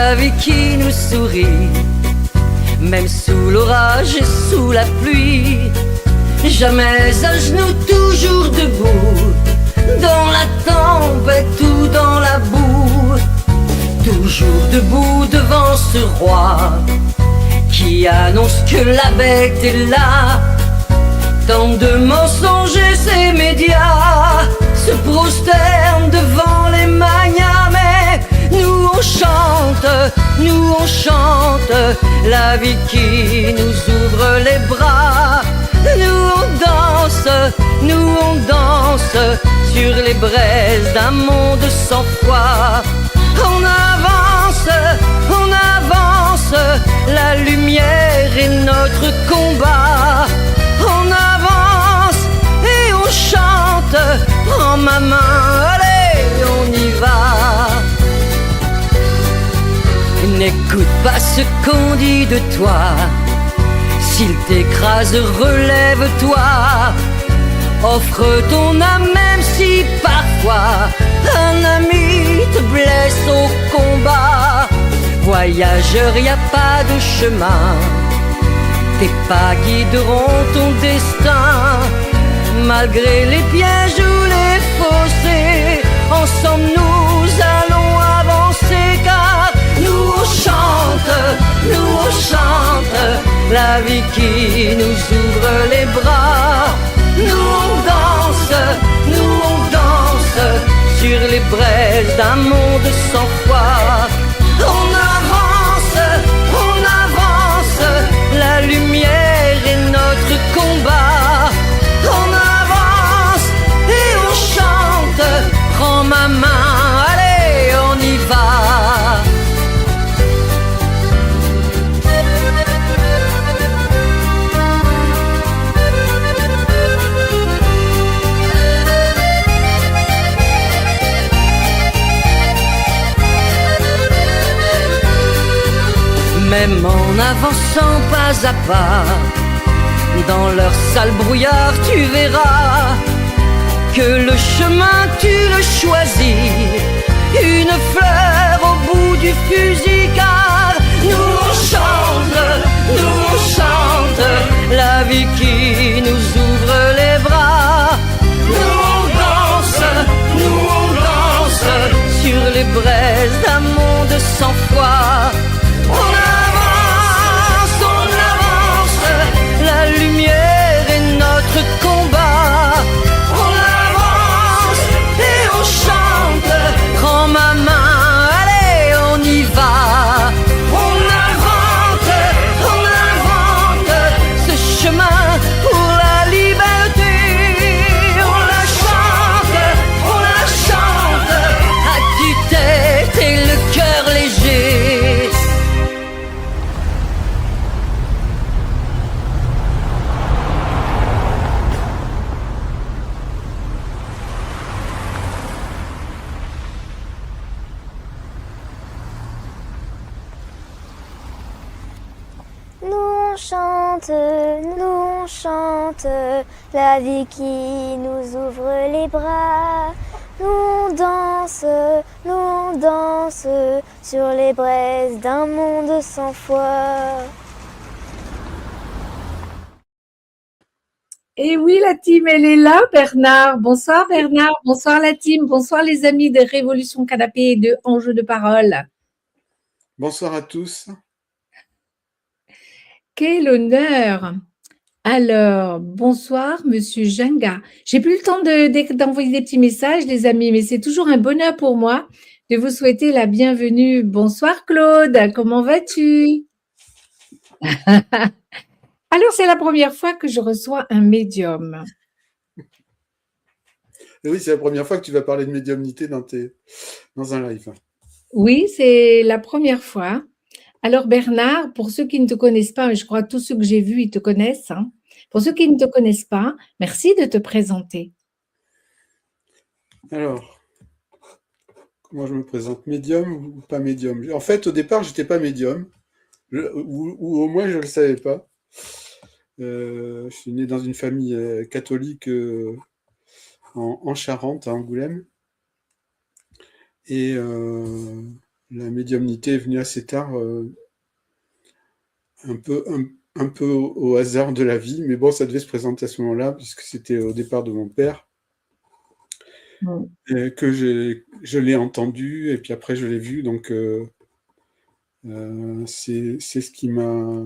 la vie qui nous sourit, même sous l'orage et sous la pluie. Jamais à genoux, toujours debout, dans la tempête ou dans la boue. Toujours debout devant ce roi qui annonce que la bête est là. Tant de mensongers, ces médias se prosternent devant les manias, mais nous on chante la vie qui nous ouvre les bras. Nous on danse sur les braises d'un monde sans foi. On avance, la lumière est notre combat. On avance et on chante, prends ma main, allez, on y va. N'écoute pas ce qu'on dit de toi, s'il t'écrase, relève-toi. Offre ton âme même si parfois un ami te blesse au combat. Voyageur, y a pas de chemin, tes pas guideront ton destin. Malgré les pièges ou les fossés, ensemble nous allons avancer. Car nous on chante la vie qui nous ouvre les bras. Nous on danse sur les braises d'un monde sans foi. On avance, la lumière est notre combat. On avance et on chante, prends ma main, allez, on y va. Même en avançant pas à pas, dans leur sale brouillard tu verras que le chemin tu le choisis, une fleur au bout du fusil. Car nous on chante la vie qui nous ouvre les bras. Nous on danse sur les braises d'un monde sans foi. La lumière est notre combat. On avance et on chante, prends ma main, allez, on y va. On invente ce chemin pour la liberté. On la chante à tue-tête et le cœur léger. Nous on chante la vie qui nous ouvre les bras. Nous on danse sur les braises d'un monde sans foi. Et oui, la team, elle est là, Bernard. Bonsoir Bernard, bonsoir la team, bonsoir les amis de Révolution Canapé et de Enjeux de Parole. Bonsoir à tous. Quel honneur! Alors, bonsoir, monsieur Jenga. J'ai plus le temps d'envoyer des petits messages, les amis, mais c'est toujours un bonheur pour moi de vous souhaiter la bienvenue. Bonsoir, Claude. Comment vas-tu? Alors, c'est la première fois que je reçois un médium. Et oui, c'est la première fois que tu vas parler de médiumnité dans un live. Oui, c'est la première fois. Alors Bernard, pour ceux qui ne te connaissent pas, mais je crois que tous ceux que j'ai vus, ils te connaissent. Hein. Pour ceux qui ne te connaissent pas, merci de te présenter. Alors, comment je me présente? Médium ou pas médium? En fait, au départ, j'étais pas médium, ou au moins je ne le savais pas. Je suis né dans une famille catholique en Charente, à Angoulême. Et la médiumnité est venue assez tard, un peu au hasard de la vie, mais bon, ça devait se présenter à ce moment-là, puisque c'était au départ de mon père, Mm. que je l'ai entendu, et puis après je l'ai vu, donc c'est ce qui m'a...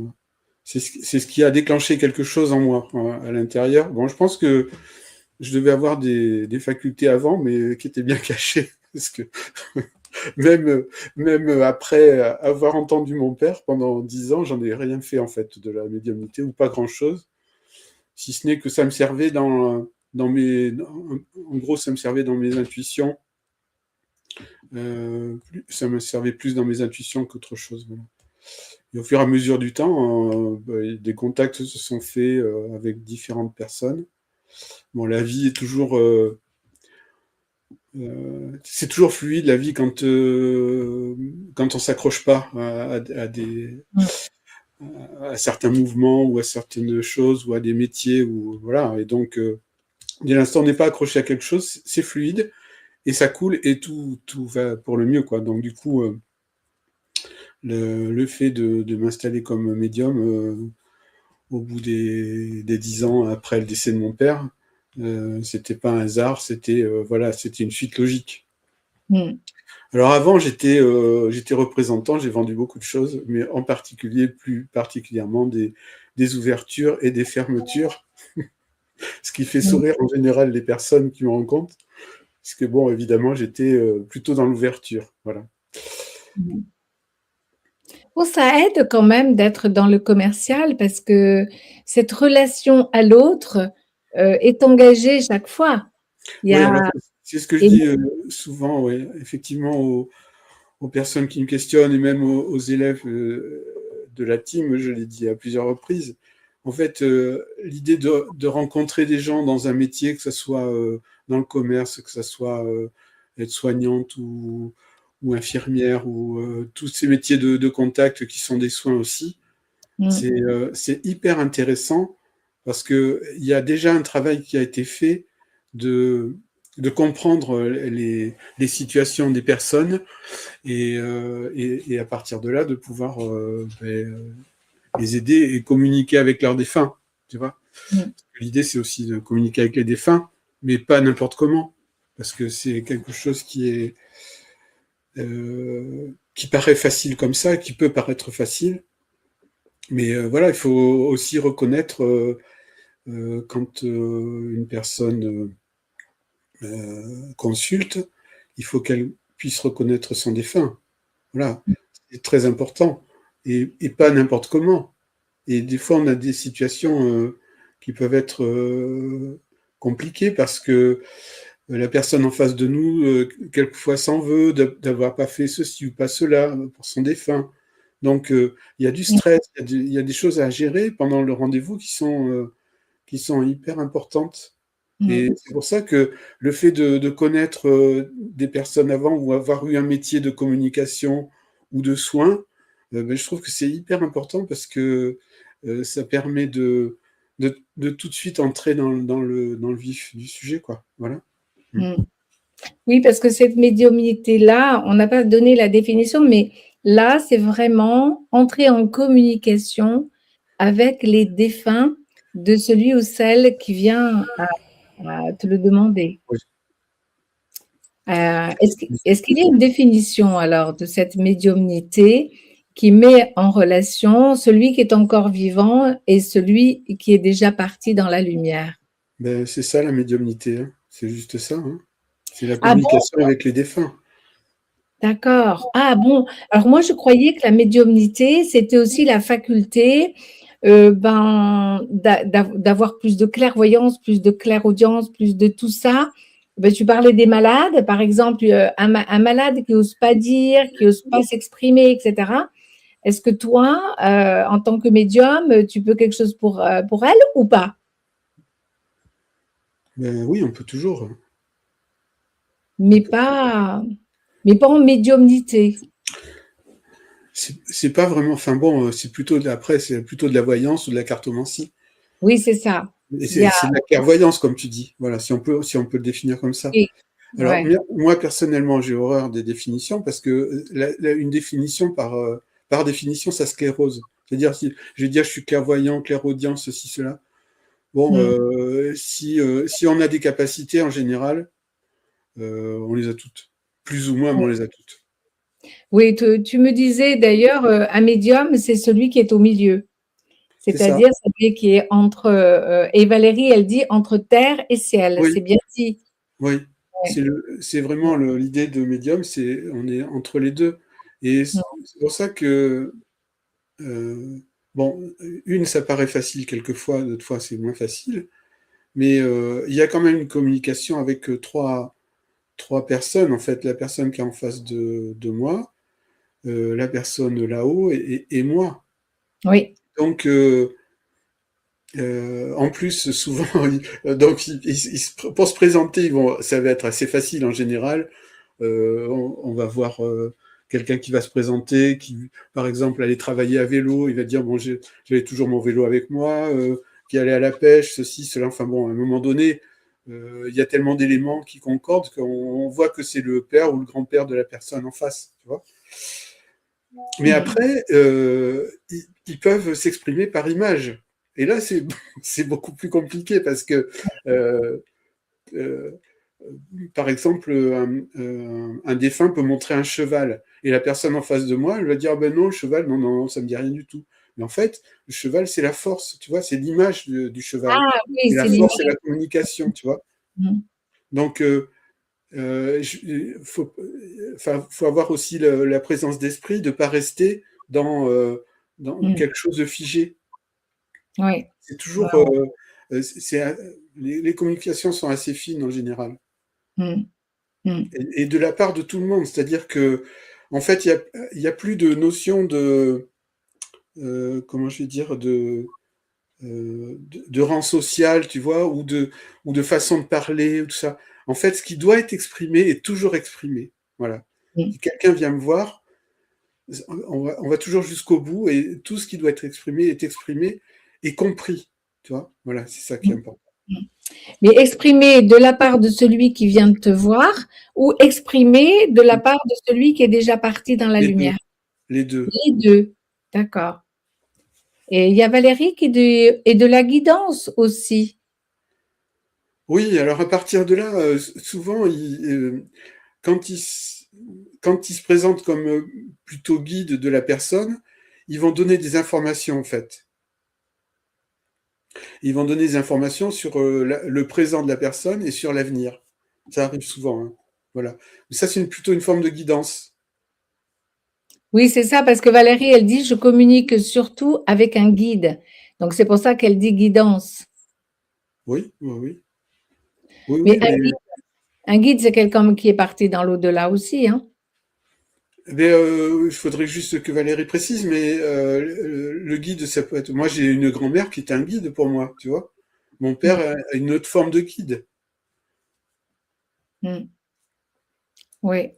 C'est ce qui a déclenché quelque chose en moi, à l'intérieur. Bon, je pense que je devais avoir des facultés avant, mais qui étaient bien cachées, parce que même, même après avoir entendu mon père pendant 10 ans, j'en ai rien fait en fait de la médiumnité, ou pas grand-chose, si ce n'est que ça me servait en gros, ça me servait dans mes intuitions. Ça me servait plus dans mes intuitions qu'autre chose. Voilà. Et au fur et à mesure du temps, des contacts se sont faits avec différentes personnes. Bon, la vie est toujours... c'est toujours fluide, la vie, quand on s'accroche pas Mm. à certains mouvements ou à certaines choses ou à des métiers. Voilà. Et donc, dès l'instant où on n'est pas accroché à quelque chose, c'est fluide et ça coule et tout va pour le mieux, quoi. Donc, du coup, le fait de m'installer comme médium au bout des 10 ans après le décès de mon père, c'était pas un hasard, c'était voilà, c'était une suite logique. Mm. Alors avant, j'étais représentant, j'ai vendu beaucoup de choses, mais en particulier, plus particulièrement des ouvertures et des fermetures, ce qui fait Mm. sourire en général les personnes qui me rencontrent, parce que bon, évidemment, j'étais plutôt dans l'ouverture, voilà. Mm. Bon, ça aide quand même d'être dans le commercial parce que cette relation à l'autre est engagée chaque fois. Il y Oui, a alors c'est ce que je et dis souvent, ouais, effectivement, aux personnes qui me questionnent et même aux élèves de la team, je l'ai dit à plusieurs reprises. En fait, l'idée de rencontrer des gens dans un métier, que ce soit dans le commerce, que ce soit être soignante ou infirmière, ou tous ces métiers de contact qui sont des soins aussi, Mm. c'est hyper intéressant parce qu'il y a déjà un travail qui a été fait de, de comprendre les situations des personnes et à partir de là, de pouvoir les aider et communiquer avec leurs défunts. Tu vois, Mm. l'idée, c'est aussi de communiquer avec les défunts, mais pas n'importe comment, parce que c'est quelque chose qui paraît facile comme ça, qui peut paraître facile, mais voilà, il faut aussi reconnaître quand une personne consulte, il faut qu'elle puisse reconnaître son défunt. Voilà, c'est très important. Et pas n'importe comment. Et des fois, on a des situations qui peuvent être compliquées parce que la personne en face de nous, quelquefois, s'en veut d'avoir pas fait ceci ou pas cela pour son défunt. Donc, il y a du stress, il y a des choses à gérer pendant le rendez-vous qui sont hyper importantes. Et Mm. c'est pour ça que le fait de connaître des personnes avant ou avoir eu un métier de communication ou de soins, ben, je trouve que c'est hyper important parce que ça permet de tout de suite entrer dans le vif du sujet, quoi. Voilà. Mm. Mm. Oui, parce que cette médiumnité-là, on n'a pas donné la définition, mais là, c'est vraiment entrer en communication avec les défunts de celui ou celle qui vient à te le demander. Oui. Est-ce qu'il y a une définition alors de cette médiumnité qui met en relation celui qui est encore vivant et celui qui est déjà parti dans la lumière? Ben, c'est ça la médiumnité, hein. C'est juste ça, hein. C'est la Ah bon? communication avec les défunts. D'accord. Ah bon, alors moi je croyais que la médiumnité, c'était aussi la faculté d'avoir plus de clairvoyance, plus de clairaudience, plus de tout ça. Ben, tu parlais des malades, par exemple, un malade qui n'ose pas dire, qui n'ose pas s'exprimer, etc. Est-ce que toi, en tant que médium, tu peux quelque chose pour elle ou pas? Ben oui, on peut toujours. Mais pas, mais pas en médiumnité. C'est pas vraiment. Enfin bon, c'est plutôt après, c'est plutôt de la voyance ou de la cartomancie. Oui, c'est ça. Et Il y a, c'est de la clairvoyance, comme tu dis. Voilà, si on peut le définir comme ça. oui. Alors, Ouais. moi, personnellement, j'ai horreur des définitions parce que une définition, par définition, ça sclérose. C'est-à-dire, si je vais dire je suis clairvoyant, clairaudient, ceci, cela. Bon, Mm. si on a des capacités, en général, on les a toutes. Plus ou moins, mais on les a toutes. Oui, tu me disais d'ailleurs, un médium, c'est celui qui est au milieu. C'est ça. C'est-à-dire celui qui est entre, et Valérie, elle dit entre terre et ciel. Oui, C'est bien dit. oui. Ouais. C'est vraiment l'idée de médium, on est entre les deux. Et Mm. c'est pour ça que, bon, ça paraît facile quelquefois, d'autres fois, c'est moins facile. Mais il y a quand même une communication avec trois personnes, en fait, la personne qui est en face de moi, la personne là-haut et moi. Oui. Donc, en plus, souvent, donc, pour se présenter, ça va être assez facile en général. On va voir quelqu'un qui va se présenter, qui, par exemple, allait travailler à vélo, il va dire, bon, j'avais toujours mon vélo avec moi, qui allait à la pêche, ceci, cela. Enfin bon, à un moment donné, il y a tellement d'éléments qui concordent qu'on voit que c'est le père ou le grand-père de la personne en face, tu vois. Mais après, ils peuvent s'exprimer par image. Et là, c'est beaucoup plus compliqué parce que, euh, euh, par exemple, un défunt peut montrer un cheval et la personne en face de moi, elle va dire ah ben non, le cheval, non, non, ça me dit rien du tout. Mais en fait, le cheval, c'est la force, tu vois, c'est l'image du cheval. Ah oui, Et la c'est force, c'est l'image. la communication, tu vois. Mm. Donc, faut avoir aussi la présence d'esprit de ne pas rester dans Mm. quelque chose de figé. Oui. C'est Ouais, toujours, ouais. les communications sont assez fines en général. Mm. Mm. Et de la part de tout le monde, c'est-à-dire que, en fait, il y a plus de notion comment je vais dire, de rang social, tu vois, ou de façon de parler, ou tout ça. En fait, ce qui doit être exprimé est toujours exprimé. Voilà. Mm. Si quelqu'un vient me voir, on va toujours jusqu'au bout et tout ce qui doit être exprimé est exprimé et compris. Tu vois, voilà, c'est ça qui est Mm. important. Mm. Mais exprimer de la part de celui qui vient de te voir ou exprimer de la part de celui qui est déjà parti dans la Les deux, lumière? les deux. Les deux. D'accord. Et il y a Valérie qui dit et de la guidance aussi. Oui, alors à partir de là, souvent, quand ils, s- quand ils se présentent comme plutôt guide de la personne, ils vont donner des informations en fait. Ils vont donner des informations sur le présent de la personne et sur l'avenir. Ça arrive souvent, hein. Voilà. Mais ça, c'est plutôt une forme de guidance. Oui, c'est ça, parce que Valérie, elle dit, je communique surtout avec un guide. Donc, c'est pour ça qu'elle dit guidance. Oui, oui, oui. Oui, Mais oui, mais un guide, c'est quelqu'un qui est parti dans l'au-delà aussi, hein. il faudrait juste que Valérie précise, mais le guide, ça peut être. Moi, j'ai une grand-mère qui est un guide pour moi, tu vois. Mon père Mm, a une autre forme de guide. mm. Oui,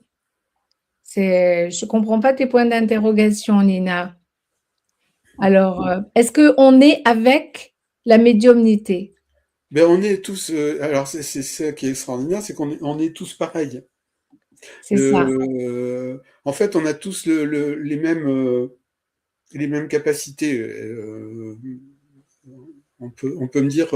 je comprends pas tes points d'interrogation, Nina. Alors, est-ce qu'on est avec la médiumnité? Ben, on est tous. Alors, c'est ça qui est extraordinaire, c'est on est tous pareils. C'est ça. En fait, on a tous les mêmes capacités. On peut me dire,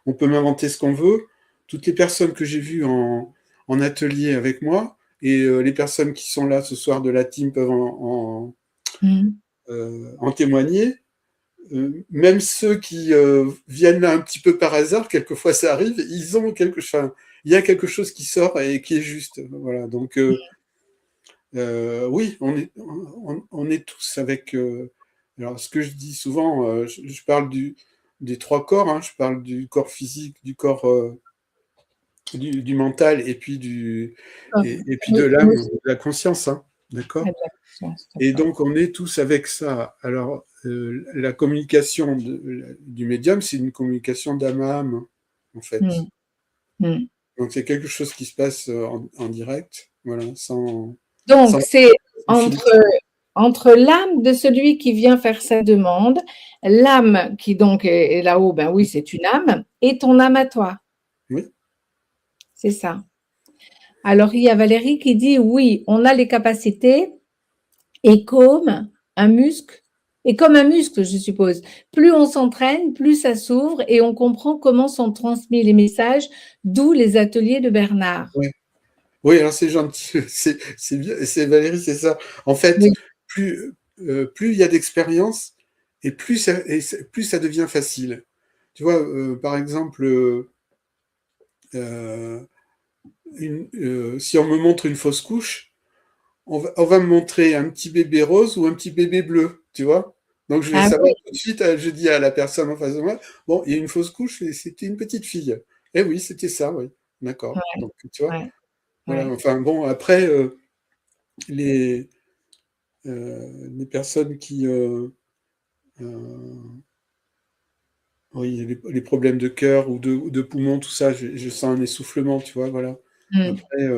on peut m'inventer ce qu'on veut. Toutes les personnes que j'ai vues en atelier avec moi et les personnes qui sont là ce soir de la team peuvent Mm, en témoigner. Même ceux qui viennent là un petit peu par hasard, quelquefois ça arrive, enfin, il y a quelque chose qui sort et qui est juste. Voilà. Donc oui, on est tous avec. Alors ce que je dis souvent, je parle des trois corps. Hein, je parle du corps physique, du corps du mental et puis et puis de oui, l'âme, émotion, de la conscience. Hein, de d'accord? la conscience, Et d'accord. donc, on est tous avec ça. Alors, la communication du médium, c'est une communication d'âme à âme, en fait. Mm, mm. Donc, c'est quelque chose qui se passe en direct, voilà, Donc, sans c'est filtre. entre, entre l'âme de celui qui vient faire sa demande, l'âme qui donc est là-haut, ben oui, c'est une âme, et ton âme à toi. Oui, C'est ça. Alors, il y a Valérie qui dit oui, on a les capacités et comme un muscle, je suppose. Plus on s'entraîne, plus ça s'ouvre et on comprend comment sont transmis les messages, d'où les ateliers de Bernard. Ouais. Oui, alors c'est gentil, c'est bien, c'est Valérie, c'est ça. En fait, Oui. plus il y a d'expérience et plus ça devient facile. Tu vois, par exemple, si on me montre une fausse couche, on va me montrer un petit bébé rose ou un petit bébé bleu, tu vois. Donc je vais Ah savoir oui, tout de suite, je dis à la personne en face de moi, bon, il y a une fausse couche et c'était une petite fille. Eh oui, c'était ça, oui. D'accord. ouais, Donc, tu vois, ouais, voilà. ouais. Enfin, bon, après, les, les personnes qui, oui, les problèmes de cœur ou de poumons, tout ça, je sens un essoufflement, tu vois, voilà. Mm. Après,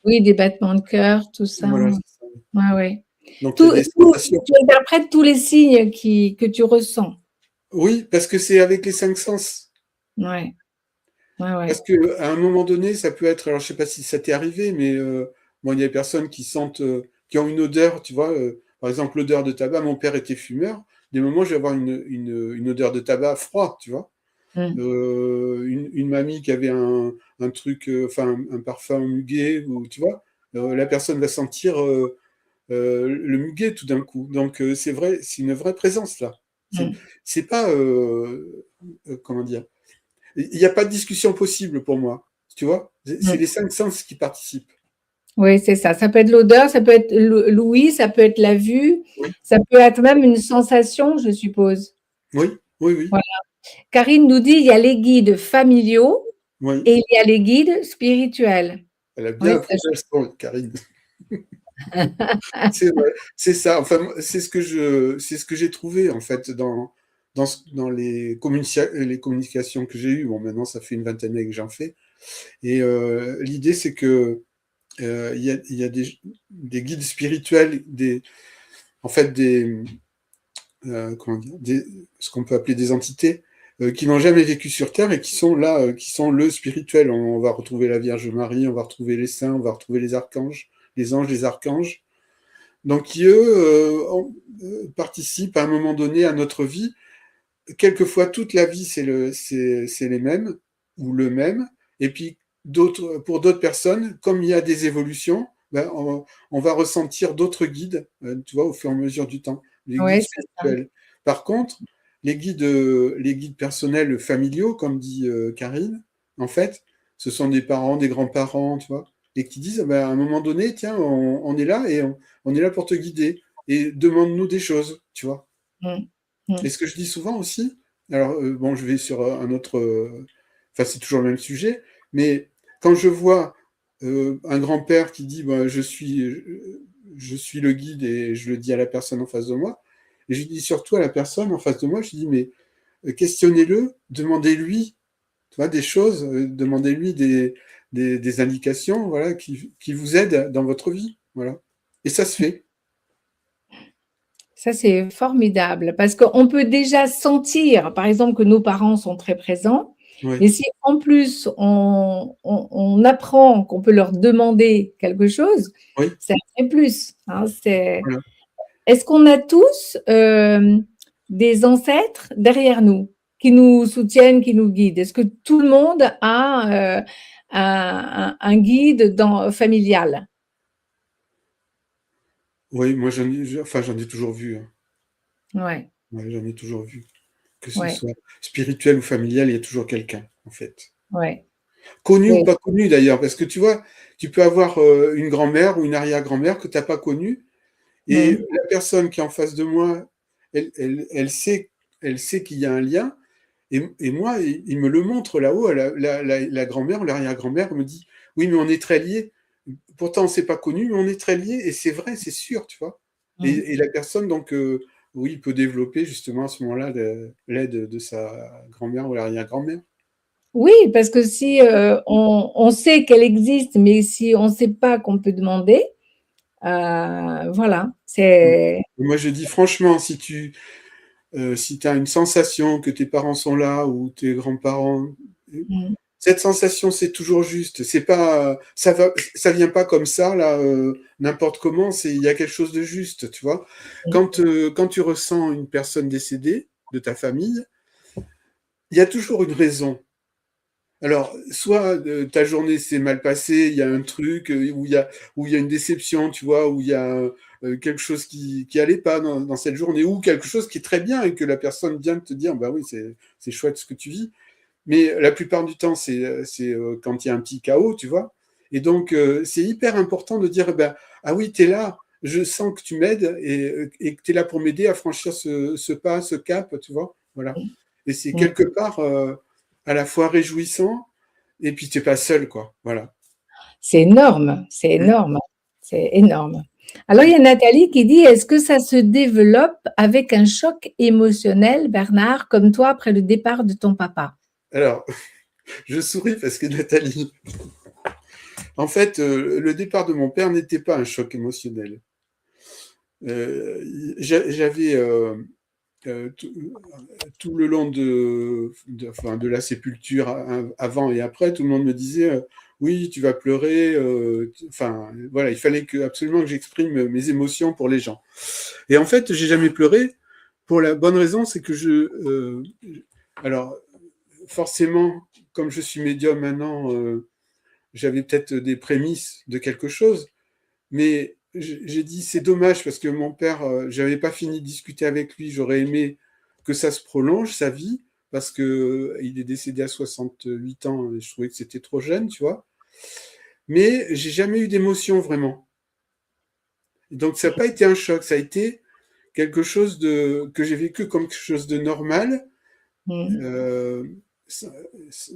Oui, des battements de cœur, tout ça. voilà, c'est ça. Ouais, ouais. Donc il y a des sensations. Tu interprètes tous les signes que tu ressens. Oui, parce que c'est avec les cinq sens. Ouais, ouais, Parce ouais. que à un moment donné, ça peut être, alors je sais pas si ça t'est arrivé, mais bon, il y a des personnes qui sentent, qui ont une odeur, tu vois, par exemple l'odeur de tabac. Mon père était fumeur. Des moments, je vais avoir une odeur de tabac froid, tu vois. Mm. Une mamie qui avait un truc, enfin un parfum muguet, ou tu vois, la personne va sentir le muguet tout d'un coup. Donc c'est vrai, c'est une vraie présence là. C'est Mm. c'est pas, comment dire, il n'y a pas de discussion possible pour moi, tu vois. C'est Mm. les cinq sens qui participent. Oui, c'est ça. Ça peut être l'odeur, ça peut être l'ouïe, ça peut être la vue, Oui, ça peut être même une sensation, je suppose. oui, oui, oui, Voilà. Karine nous dit, il y a les guides familiaux oui. et il y a les guides spirituels. Elle a Oui, bien appris la leçon, Karine. C'est vrai, c'est ça. Enfin, c'est ce que j'ai trouvé en fait dans les communications que j'ai eues. Bon, maintenant ça fait une vingtaine d'années que j'en fais. Et l'idée c'est que il y a des guides spirituels, en fait comment dire, ce qu'on peut appeler des entités qui n'ont jamais vécu sur Terre et qui sont là, qui sont le spirituel. On va retrouver la Vierge Marie, on va retrouver les saints, on va retrouver les archanges, les anges, les archanges. Donc qui, eux, participent à un moment donné à notre vie. Quelquefois, toute la vie, c'est les mêmes ou le même. Et puis, pour d'autres personnes, comme il y a des évolutions, ben, on va ressentir d'autres guides, tu vois, au fur et à mesure du temps, les guides ouais, c'est ça. spirituels. Par contre, les guides personnels familiaux, comme dit Karine, en fait, ce sont des parents, des grands-parents, tu vois, et qui disent, ben, à un moment donné, tiens, on est là et on est là pour te guider et demande-nous des choses, tu vois. Mm. Et Mm. ce que je dis souvent aussi, alors bon, je vais sur un autre, enfin c'est toujours le même sujet, mais quand je vois un grand-père qui dit bah, je suis le guide et je le dis à la personne en face de moi, et je dis surtout à la personne en face de moi, je dis mais questionnez-le, demandez-lui, tu vois, des choses, demandez-lui des indications, voilà, qui vous aident dans votre vie, voilà. Et ça se fait. Ça, c'est formidable parce qu'on peut déjà sentir, par exemple, que nos parents sont très présents. Oui, Mais si en plus on apprend qu'on peut leur demander quelque chose, oui, c'est un vrai plus. Hein, voilà. est-ce qu'on a tous des ancêtres derrière nous qui nous soutiennent, qui nous guident? Est-ce que tout le monde a un guide familial? Oui, moi enfin j'en ai toujours vu, hein. Ouais, Ouais, j'en ai toujours vu. Que ce ouais, soit spirituel ou familial, il y a toujours quelqu'un, en fait. ouais, Connu ou ouais. pas connu d'ailleurs, parce que tu vois, tu peux avoir une grand-mère ou une arrière-grand-mère que tu n'as pas connue, et Mm. la personne qui est en face de moi, elle sait qu'il y a un lien, et moi, il me le montre là-haut, la grand-mère ou l'arrière-grand-mère me dit, oui, mais on est très liés. Pourtant, on ne s'est pas connu, mais on est très liés, et c'est vrai, c'est sûr, tu vois. Mm. Et la personne, donc, oui, peut développer justement à ce moment-là l'aide de sa grand-mère ou l'arrière-grand-mère. Oui, parce que si on sait qu'elle existe, mais si on ne sait pas qu'on peut demander, voilà, Mm. c'est. Moi, je dis franchement, si tu as une sensation que tes parents sont là ou tes grands-parents, Mm. Cette sensation, c'est toujours juste. C'est pas, ça vient pas comme ça, là, n'importe comment. Il y a quelque chose de juste, tu vois. Quand tu ressens une personne décédée de ta famille, il y a toujours une raison. Alors, soit ta journée s'est mal passée, il y a un truc où il y a une déception, tu vois, où il y a quelque chose qui allait pas dans cette journée, ou quelque chose qui est très bien et que la personne vient de te dire, bah oui, c'est chouette ce que tu vis. Mais la plupart du temps, c'est quand il y a un petit chaos, tu vois. Et donc, c'est hyper important de dire, ben, ah oui, tu es là, je sens que tu m'aides et que tu es là pour m'aider à franchir ce pas, ce cap, tu vois. Voilà. Et c'est Mm. quelque part à la fois réjouissant et puis tu n'es pas seul, quoi. Voilà. C'est énorme, c'est Mm. énorme, c'est énorme. Alors, il y a Nathalie qui dit, est-ce que ça se développe avec un choc émotionnel, Bernard, comme toi après le départ de ton papa? Alors, je souris parce que Nathalie, en fait, le départ de mon père n'était pas un choc émotionnel. J'avais tout le long enfin, de la sépulture, avant et après, tout le monde me disait oui, tu vas pleurer. Enfin, voilà, il fallait absolument que j'exprime mes émotions pour les gens. Et en fait, j'ai jamais pleuré pour la bonne raison, c'est que alors, forcément, comme je suis médium maintenant, j'avais peut-être des prémices de quelque chose, mais j'ai dit c'est dommage parce que mon père, j'avais pas fini de discuter avec lui, j'aurais aimé que ça se prolonge, sa vie, parce que il est décédé à 68 ans et je trouvais que c'était trop jeune, tu vois. Mais j'ai jamais eu d'émotion vraiment. Donc ça n'a pas été un choc, ça a été quelque chose que j'ai vécu comme quelque chose de normal, Mm. euh,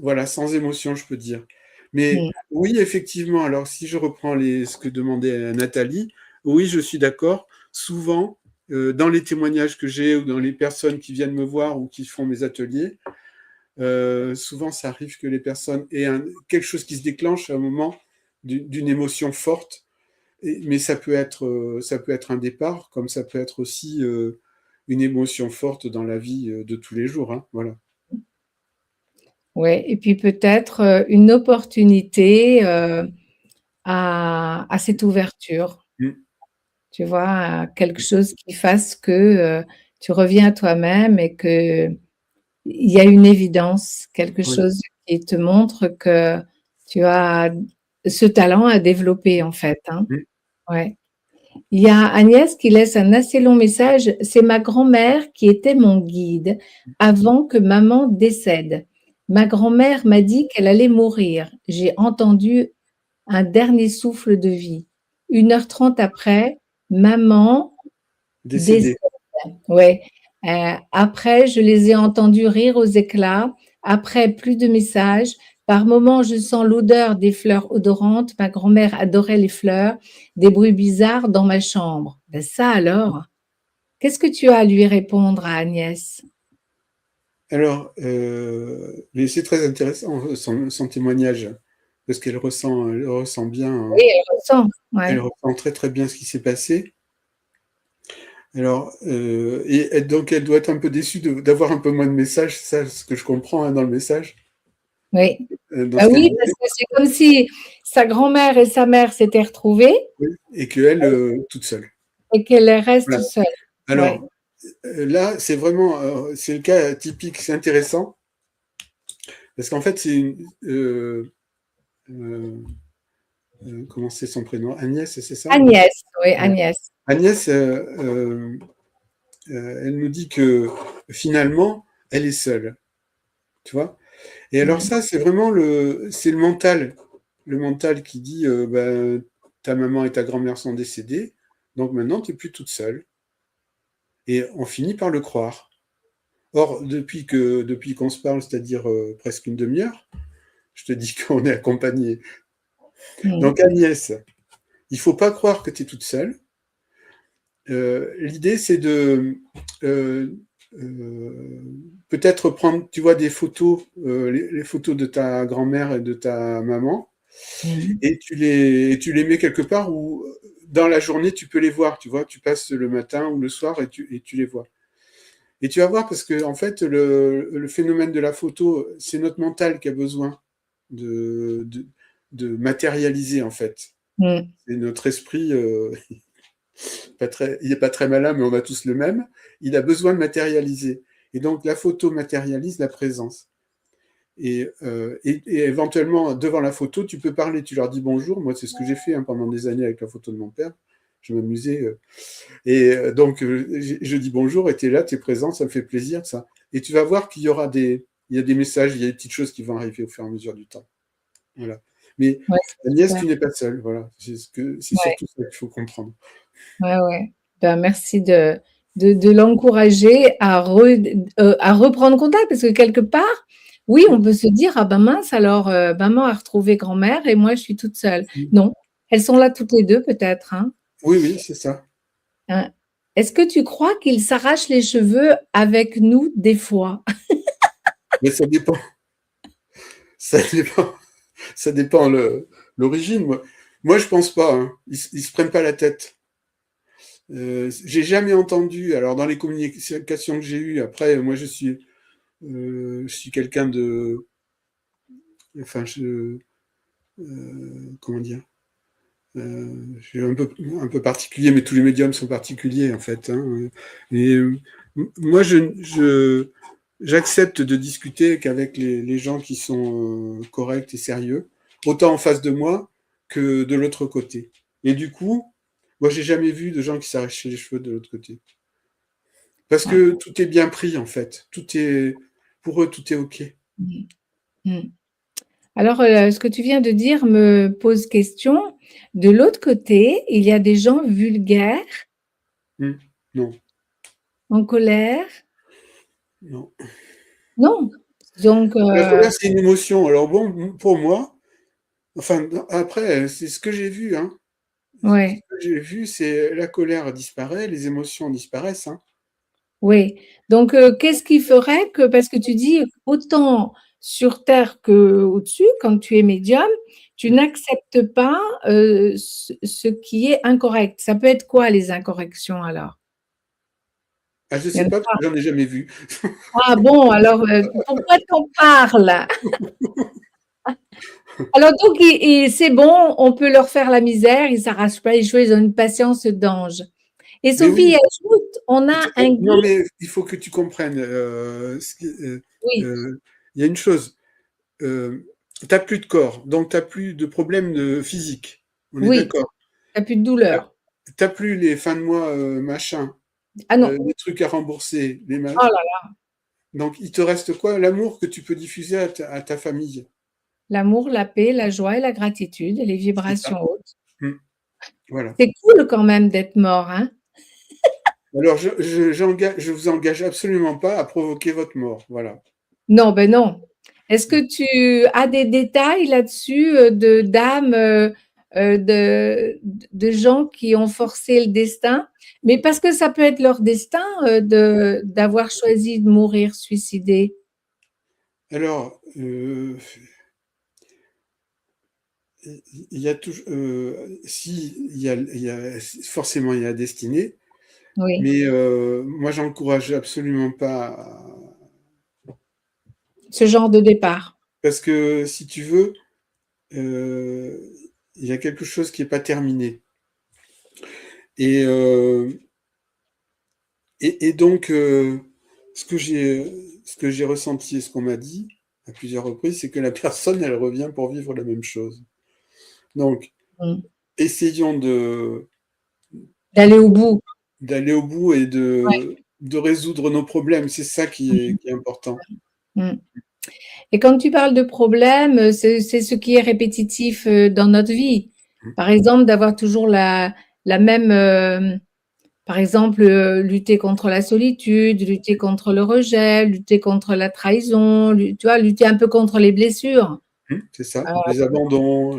voilà, sans émotion, je peux dire. Mais Mm. oui, effectivement, alors si je reprends ce que demandait Nathalie, oui, je suis d'accord. Souvent, dans les témoignages que j'ai ou dans les personnes qui viennent me voir ou qui font mes ateliers, souvent ça arrive que les personnes aient quelque chose qui se déclenche à un moment d'une émotion forte. Mais ça peut être un départ, comme ça peut être aussi une émotion forte dans la vie de tous les jours. Hein, voilà. Ouais, et puis peut-être une opportunité à cette ouverture, Mm. tu vois, à quelque chose qui fasse que tu reviens à toi-même et que il y a une évidence, quelque Oui. chose qui te montre que tu as ce talent à développer en fait, hein. Mm. Ouais. Il y a Agnès qui laisse un assez long message. C'est ma grand-mère qui était mon guide avant que maman décède. Ma grand-mère m'a dit qu'elle allait mourir. J'ai entendu un dernier souffle de vie. 1h30 après, maman décède. Décédé. Ouais. Après, je les ai entendus rire aux éclats. Après, plus de messages. Par moments, je sens l'odeur des fleurs odorantes. Ma grand-mère adorait les fleurs. Des bruits bizarres dans ma chambre. Ben ça alors, qu'est-ce que tu as à lui répondre à Agnès? Alors, mais c'est très intéressant son témoignage, parce elle ressent bien, Oui, elle ressent. elle Ouais. ressent très très bien ce qui s'est passé. Alors, et donc elle doit être un peu déçue d'avoir un peu moins de messages, c'est ça ce que je comprends hein, dans le message, Oui. dans Ben ce qu'elle oui, dit, parce que c'est comme si sa grand-mère et sa mère s'étaient retrouvées oui, et qu'elle, toute seule. et qu'elle reste Voilà. seule. Ouais. Alors, là, c'est vraiment, c'est le cas typique, c'est intéressant, parce qu'en fait, euh, comment c'est son prénom? Agnès, c'est ça? Agnès, oui, Ouais. Agnès. Agnès, elle nous dit que finalement, elle est seule, tu vois. Et alors Mm. ça, c'est vraiment c'est le mental qui dit, ben, ta maman et ta grand-mère sont décédées, donc maintenant, tu n'es plus toute seule. Et on finit par le croire. Or, depuis qu'on se parle, c'est-à-dire presque une demi-heure, je te dis qu'on est accompagné. Mm. Donc Agnès, il faut pas croire que tu es toute seule. L'idée, c'est de peut-être prendre, tu vois, des photos, les photos de ta grand-mère et de ta maman, Mm. et tu les mets quelque part où, dans la journée, tu peux les voir, tu vois, tu passes le matin ou le soir et tu les vois. Et tu vas voir, parce que en fait, le phénomène de la photo, c'est notre mental qui a besoin de matérialiser, en fait. Et notre esprit, il n'est pas très malin, mais on a tous le même. Il a besoin de matérialiser. Et donc, la photo matérialise la présence. Et éventuellement, devant la photo, tu peux parler. Tu leur dis bonjour. Moi, c'est ce que j'ai fait pendant des années avec la photo de mon père. Je m'amusais. Donc, je dis bonjour et tu es là, tu es présent, ça me fait plaisir. Ça. Et tu vas voir qu'il y aura il y a des messages, il y a des petites choses qui vont arriver au fur et à mesure du temps. Voilà. Mais Ouais, Agnès, tu n'es pas seule. Voilà. C'est surtout ça qu'il faut comprendre. Ouais. Ben, merci de l'encourager à reprendre contact parce que quelque part, oui, on peut se dire, ah ben mince, alors maman a retrouvé grand-mère et moi je suis toute seule. Non, elles sont là toutes les deux peut-être. Hein. Oui, c'est ça. Hein. Est-ce que tu crois qu'ils s'arrachent les cheveux avec nous des fois? Mais ça dépend. Ça dépend. Ça dépend l'origine. Moi, je pense pas. Hein. Ils se prennent pas la tête. J'ai jamais entendu. Alors, dans les communications que j'ai eues, après, moi, je suis quelqu'un de. Enfin, comment dire? Je suis un peu particulier, mais tous les médiums sont particuliers, en fait. Hein. Et moi, j'accepte de discuter qu'avec les gens qui sont corrects et sérieux, autant en face de moi que de l'autre côté. Et du coup, moi, j'ai jamais vu de gens qui s'arrachaient les cheveux de l'autre côté. Parce que tout est bien pris, en fait. Pour eux, tout est OK. Alors, ce que tu viens de dire me pose question. De l'autre côté, il y a des gens vulgaires. Non. En colère? Non. Non. Donc, la colère, c'est une émotion. Alors bon, pour moi, enfin, après, c'est ce que j'ai vu. Hein. Ouais. Ce que j'ai vu, c'est la colère disparaît, les émotions disparaissent. Hein. Oui. Donc, qu'est-ce qui ferait que, parce que tu dis autant sur Terre qu'au-dessus, quand tu es médium, tu n'acceptes pas ce qui est incorrect. Ça peut être quoi les incorrections alors? Ah, je ne sais pas, parce que j'en ai jamais vu. Ah bon, alors pourquoi t'en parles? Alors donc, c'est bon, on peut leur faire la misère, ils s'arrachent pas les cheveux, ils ont une patience d'ange. Et Sophie ajoute, on a un guide. Non, mais il faut que tu comprennes. Oui. Il y a une chose. Tu n'as plus de corps, donc tu n'as plus de problème physique. On est d'accord. Tu n'as plus de douleur. Tu n'as plus les fins de mois machin. Ah non. Les trucs à rembourser. Oh là là. Donc, il te reste quoi? L'amour que tu peux diffuser à ta famille. L'amour, la paix, la joie et la gratitude et les vibrations hautes. Voilà. C'est cool quand même d'être mort, hein? Alors, je vous engage absolument pas à provoquer votre mort. Voilà. Non, ben non. Est-ce que tu as des détails là-dessus d'âmes, de gens qui ont forcé le destin? Mais parce que ça peut être leur destin d'avoir choisi de mourir suicidé. Alors, il y a toujours, forcément il y a la destinée, Oui. mais moi j'encourage absolument pas Ce genre de départ. parce que si tu veux, il y a quelque chose qui n'est pas terminé. Et donc, ce que j'ai ressenti et ce qu'on m'a dit à plusieurs reprises, c'est que la personne, elle revient pour vivre la même chose. Donc, essayons d'aller au bout. D'aller au bout et de résoudre nos problèmes. C'est ça qui est important. Et quand tu parles de problèmes, c'est ce qui est répétitif dans notre vie. Par exemple, d'avoir toujours la même... par exemple, lutter contre la solitude, lutter contre le rejet, lutter contre la trahison, tu vois, lutter un peu contre les blessures. C'est ça, les abandons.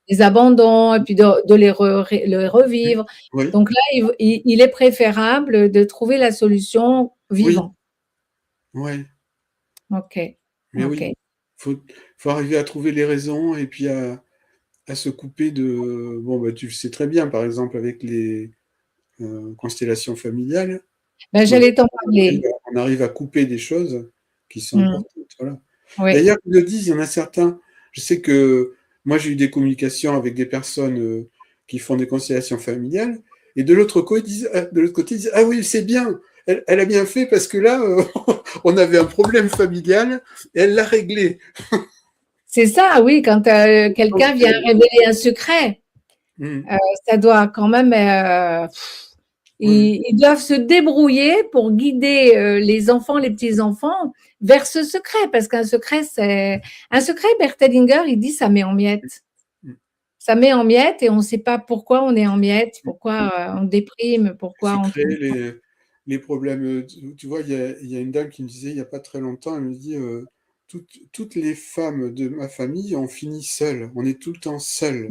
Les abandons, et puis de les revivre. Oui. Donc là, il est préférable de trouver la solution vivant. Oui. Ok. Mais oui, faut arriver à trouver les raisons et puis à se couper de... Bon, bah, tu le sais très bien, par exemple, avec les constellations familiales. J'allais t'en parler. On arrive à couper des choses qui sont importantes. Voilà. Oui. D'ailleurs, ils le disent, il y en a certains, Je sais que moi, j'ai eu des communications avec des personnes qui font des conciliations familiales, et de l'autre côté, ils disent, ah oui, c'est bien, elle a bien fait parce que là, on avait un problème familial et elle l'a réglé. C'est ça, oui, quand quelqu'un vient révéler un secret, ça doit quand même. Ils doivent se débrouiller pour guider les enfants, les petits-enfants vers ce secret, parce qu'un secret, Bert Hellinger, il dit, ça met en miettes. Ça met en miettes et on ne sait pas pourquoi on est en miettes, pourquoi on déprime, pourquoi on... Les problèmes. Tu vois, il y a une dame qui me disait il n'y a pas très longtemps, elle me dit toutes les femmes de ma famille ont fini seules. On est tout le temps seules.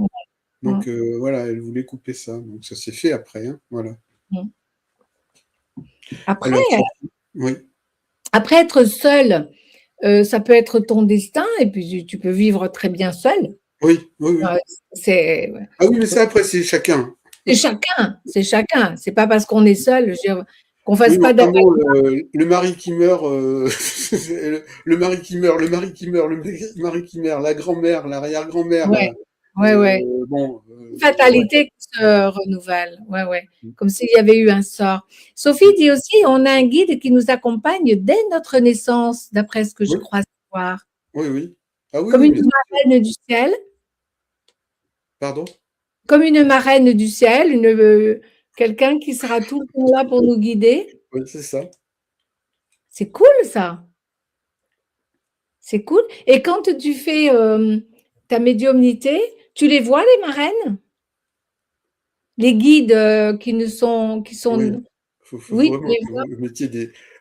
Donc voilà, elle voulait couper ça. Donc ça s'est fait après. Hein, voilà. Après, alors, oui. Après, être seul, ça peut être ton destin et puis tu peux vivre très bien seul. Oui. Ah oui, mais ça après, c'est chacun. C'est chacun. C'est pas parce qu'on est seul, qu'on fasse pas d'appel. Le mari qui meurt, le mari qui meurt, la grand-mère, l'arrière-grand-mère. Ouais. Bon, fatalité qui se renouvelle. Ouais. Comme s'il y avait eu un sort. Sophie dit aussi, on a un guide qui nous accompagne dès notre naissance, d'après ce que je crois savoir. Oui. Comme une marraine du ciel. Pardon? Comme une marraine du ciel, quelqu'un qui sera tout le temps là pour nous guider. Oui, c'est ça. C'est cool, ça. C'est cool. Et quand tu fais ta médiumnité, tu les vois, les marraines? Les guides qui sont... Faut vraiment le métier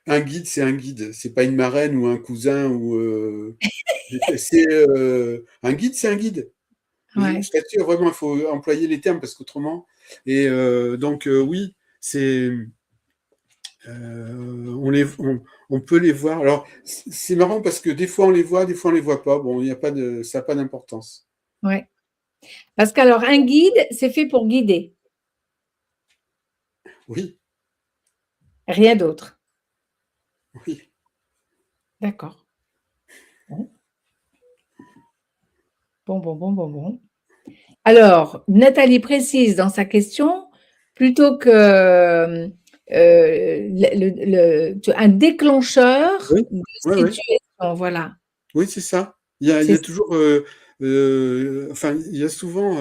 un guide, c'est un guide. C'est pas une marraine ou un cousin ou... c'est un guide, c'est un guide. Ouais. Je t'assure, vraiment, il faut employer les termes parce qu'autrement... Et donc, oui, c'est... on peut les voir. Alors, c'est marrant parce que des fois on les voit, des fois on les voit pas. Bon, ça n'a pas d'importance. Ouais. Parce qu'alors, un guide, c'est fait pour guider. Oui. Rien d'autre. Oui. D'accord. Bon. Alors, Nathalie précise dans sa question, plutôt que un déclencheur de situation, voilà. Oui, c'est ça. Il y a toujours, enfin, il y a souvent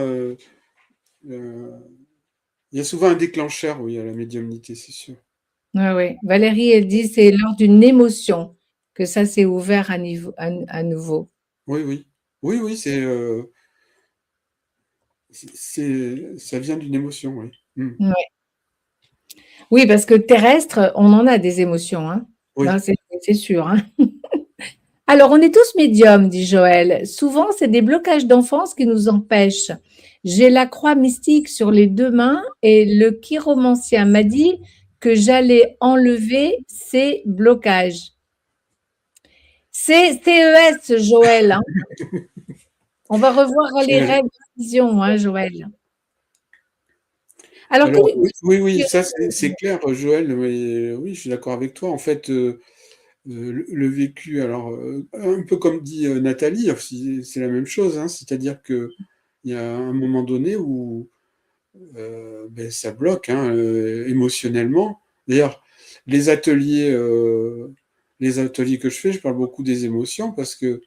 un déclencheur, oui, à la médiumnité, c'est sûr. Oui. Valérie, elle dit, c'est lors d'une émotion que ça s'est ouvert à nouveau. Oui, ça vient d'une émotion, oui. Ouais. Oui, parce que terrestre, on en a des émotions, hein. Oui. Ben, c'est sûr. Hein. Alors, on est tous médiums, dit Joël. Souvent, c'est des blocages d'enfance qui nous empêchent. J'ai la croix mystique sur les 2 mains et le chiromancien m'a dit que j'allais enlever ces blocages. C'est CES, Joël. Hein. On va revoir les règles de vision, hein, Joël. Alors oui, ça c'est clair, Joël, mais oui, je suis d'accord avec toi. En fait, le vécu, alors un peu comme dit Nathalie, c'est la même chose, hein, c'est-à-dire qu'il y a un moment donné où ça bloque émotionnellement. D'ailleurs, les ateliers que je fais, je parle beaucoup des émotions parce que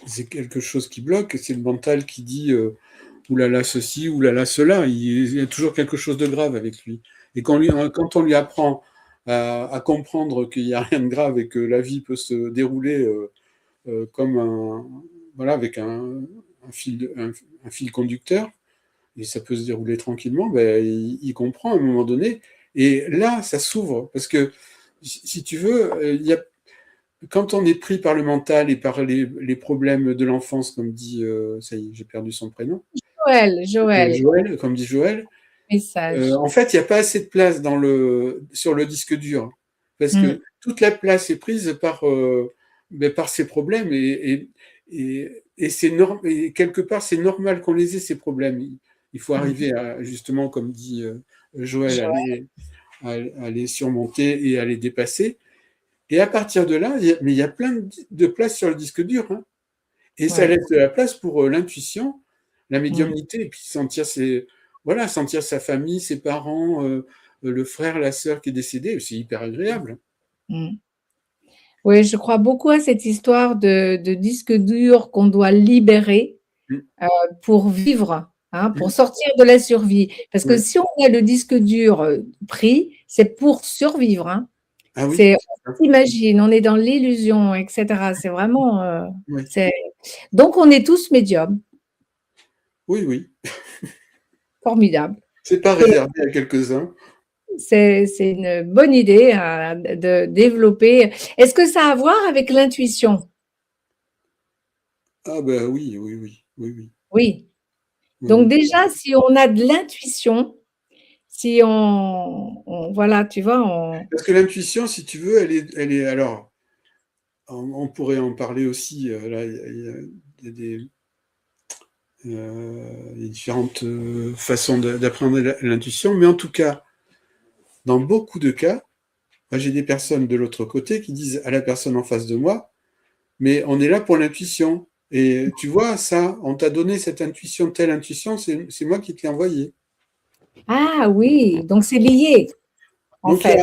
c'est quelque chose qui bloque, c'est le mental qui dit oulala ceci, oulala cela, il y a toujours quelque chose de grave avec lui. Et quand on lui apprend à comprendre qu'il n'y a rien de grave et que la vie peut se dérouler comme avec un fil conducteur, et ça peut se dérouler tranquillement, il comprend à un moment donné. Et là, ça s'ouvre. Parce que, si tu veux, quand on est pris par le mental et par les problèmes de l'enfance, comme dit, ça y est, j'ai perdu son prénom. Joël. Comme dit Joël. Message. En fait, il n'y a pas assez de place sur le disque dur. Parce que toute la place est prise par ces problèmes. Et quelque part, c'est normal qu'on les ait, ces problèmes. Il faut arriver à, justement, comme dit Joël, à les surmonter et à les dépasser. Et à partir de là, il y a plein de place sur le disque dur. Hein. Et ça Ouais. laisse de la place pour l'intuition, la Mm. médiumnité, et puis sentir sentir sa famille, ses parents, le frère, la sœur qui est décédé, c'est hyper agréable. Mm. Oui, je crois beaucoup à cette histoire de disque dur qu'on doit libérer Mm, pour vivre, hein, pour mm, sortir de la survie. Parce que ouais. si on a le disque dur pris, c'est pour survivre. Hein. Ah oui, C'est, c'est on ça. s'imagine, on est dans l'illusion, etc. C'est vraiment, Ouais. c'est... Donc on est tous médiums, Oui, oui. formidable. C'est pas Et réservé à quelques-uns. c'est une bonne idée de développer. Est-ce que ça a à voir avec l'intuition? Ah ben oui, oui, oui, oui, oui, Oui. oui, Donc oui. déjà, si on a de l'intuition, si voilà, tu vois, Parce que l'intuition, si tu veux, alors, on pourrait en parler aussi, là, il y a des différentes façons d'apprendre l'intuition, mais en tout cas, dans beaucoup de cas, moi, j'ai des personnes de l'autre côté qui disent à la personne en face de moi, mais on est là pour l'intuition. Et tu vois, ça, on t'a donné cette intuition, telle intuition, c'est moi qui te l'ai envoyé. Ah oui, donc c'est lié, en Donc, fait.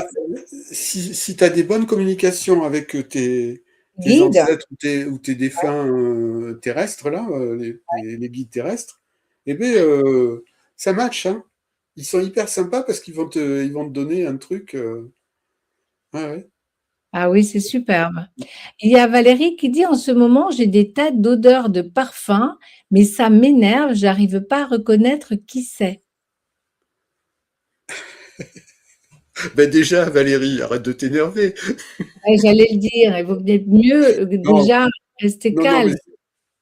si tu as des bonnes communications avec tes Guide, ancêtres ou tes défunts terrestres, là, les guides terrestres, eh bien, ça match. Hein. Ils sont hyper sympas parce ils vont te donner un truc. Ouais, ouais. ah oui, c'est superbe. Il y a Valérie qui dit en ce moment, j'ai des tas d'odeurs de parfum, mais ça m'énerve, j'arrive pas à reconnaître qui c'est. Ben déjà, Valérie, arrête de t'énerver. Ouais, j'allais le dire, il vaut peut-être mieux Non, déjà rester non, non, mais calme.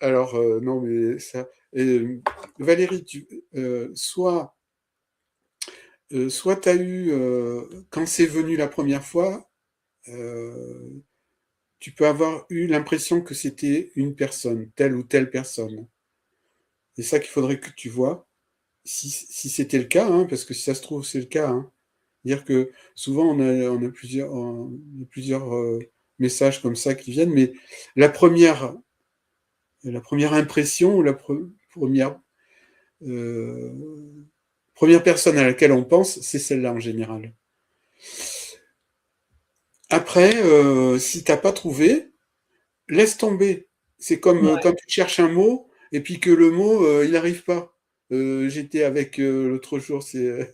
alors, non, mais ça. Valérie, soit tu as eu, quand c'est venu la première fois, euh, tu peux avoir eu l'impression que c'était une personne, telle ou telle personne. C'est ça qu'il faudrait que tu vois, si c'était le cas, hein, parce que si ça se trouve, c'est le cas. Hein. Dire que souvent, on a plusieurs messages comme ça qui viennent, mais la première, la première impression, première, euh, première personne à laquelle on pense, c'est celle-là en général. Après, si tu n'as pas trouvé, laisse tomber. C'est comme Ouais. quand tu cherches un mot et puis que le mot, il n'arrive pas. J'étais avec l'autre jour, c'est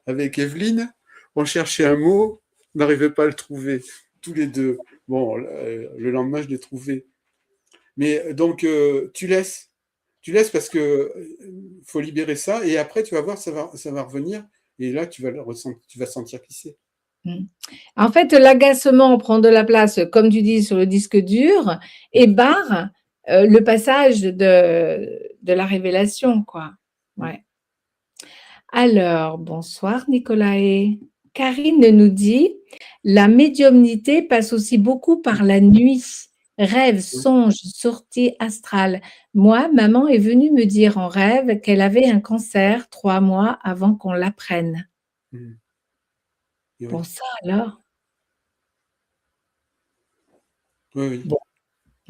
avec Evelyne, on cherchait un mot, on n'arrivait pas à le trouver, tous les deux. Bon, le lendemain, je l'ai trouvé. Mais donc, tu laisses parce que faut libérer ça et après, tu vas voir, ça va revenir et là, tu vas le ressentir, tu vas sentir qui c'est. Mm. En fait, l'agacement prend de la place, comme tu dis, sur le disque dur et barre le passage de la révélation, quoi. Ouais. Alors, bonsoir Nicolae. Karine nous dit, la médiumnité passe aussi beaucoup par la nuit. Rêve, songe, sortie astrale. Moi, maman est venue me dire en rêve qu'elle avait un cancer 3 mois avant qu'on l'apprenne. Mm. Et Bon, oui, ça alors. oui, oui. Bon,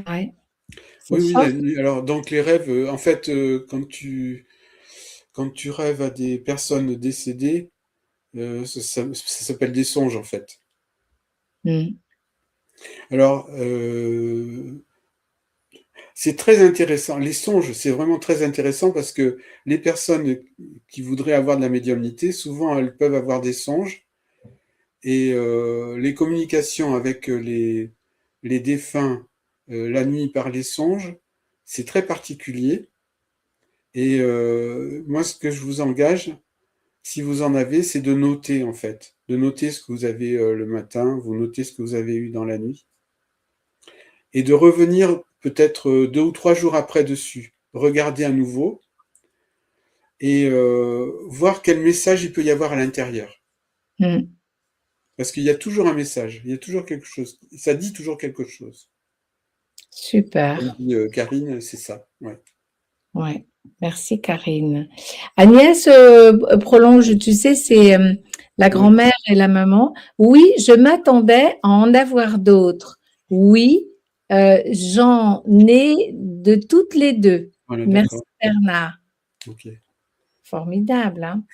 ouais, c'est Oui, oui, la fort. nuit. Alors, donc les rêves, en fait, quand tu rêves à des personnes décédées, ça s'appelle des songes, en fait. Mm. Alors, c'est très intéressant. Les songes, c'est vraiment très intéressant parce que les personnes qui voudraient avoir de la médiumnité, souvent, elles peuvent avoir des songes. Et les communications avec les défunts la nuit par les songes, c'est très particulier. Et moi, ce que je vous engage, si vous en avez, c'est de noter, en fait. De noter ce que vous avez le matin, vous notez ce que vous avez eu dans la nuit. Et de revenir peut-être 2 ou 3 jours après dessus. Regarder à nouveau et voir quel message il peut y avoir à l'intérieur. Mm. Parce qu'il y a toujours un message, il y a toujours quelque chose. Ça dit toujours quelque chose. Super. Comme dit Karine, c'est ça. Ouais. Ouais. Merci Karine. Agnès prolonge, tu sais, c'est la Ouais. grand-mère et la maman. Oui, je m'attendais à en avoir d'autres. Oui, J'en ai de toutes les deux. Voilà, Merci d'accord. Bernard. Ok. Formidable, hein?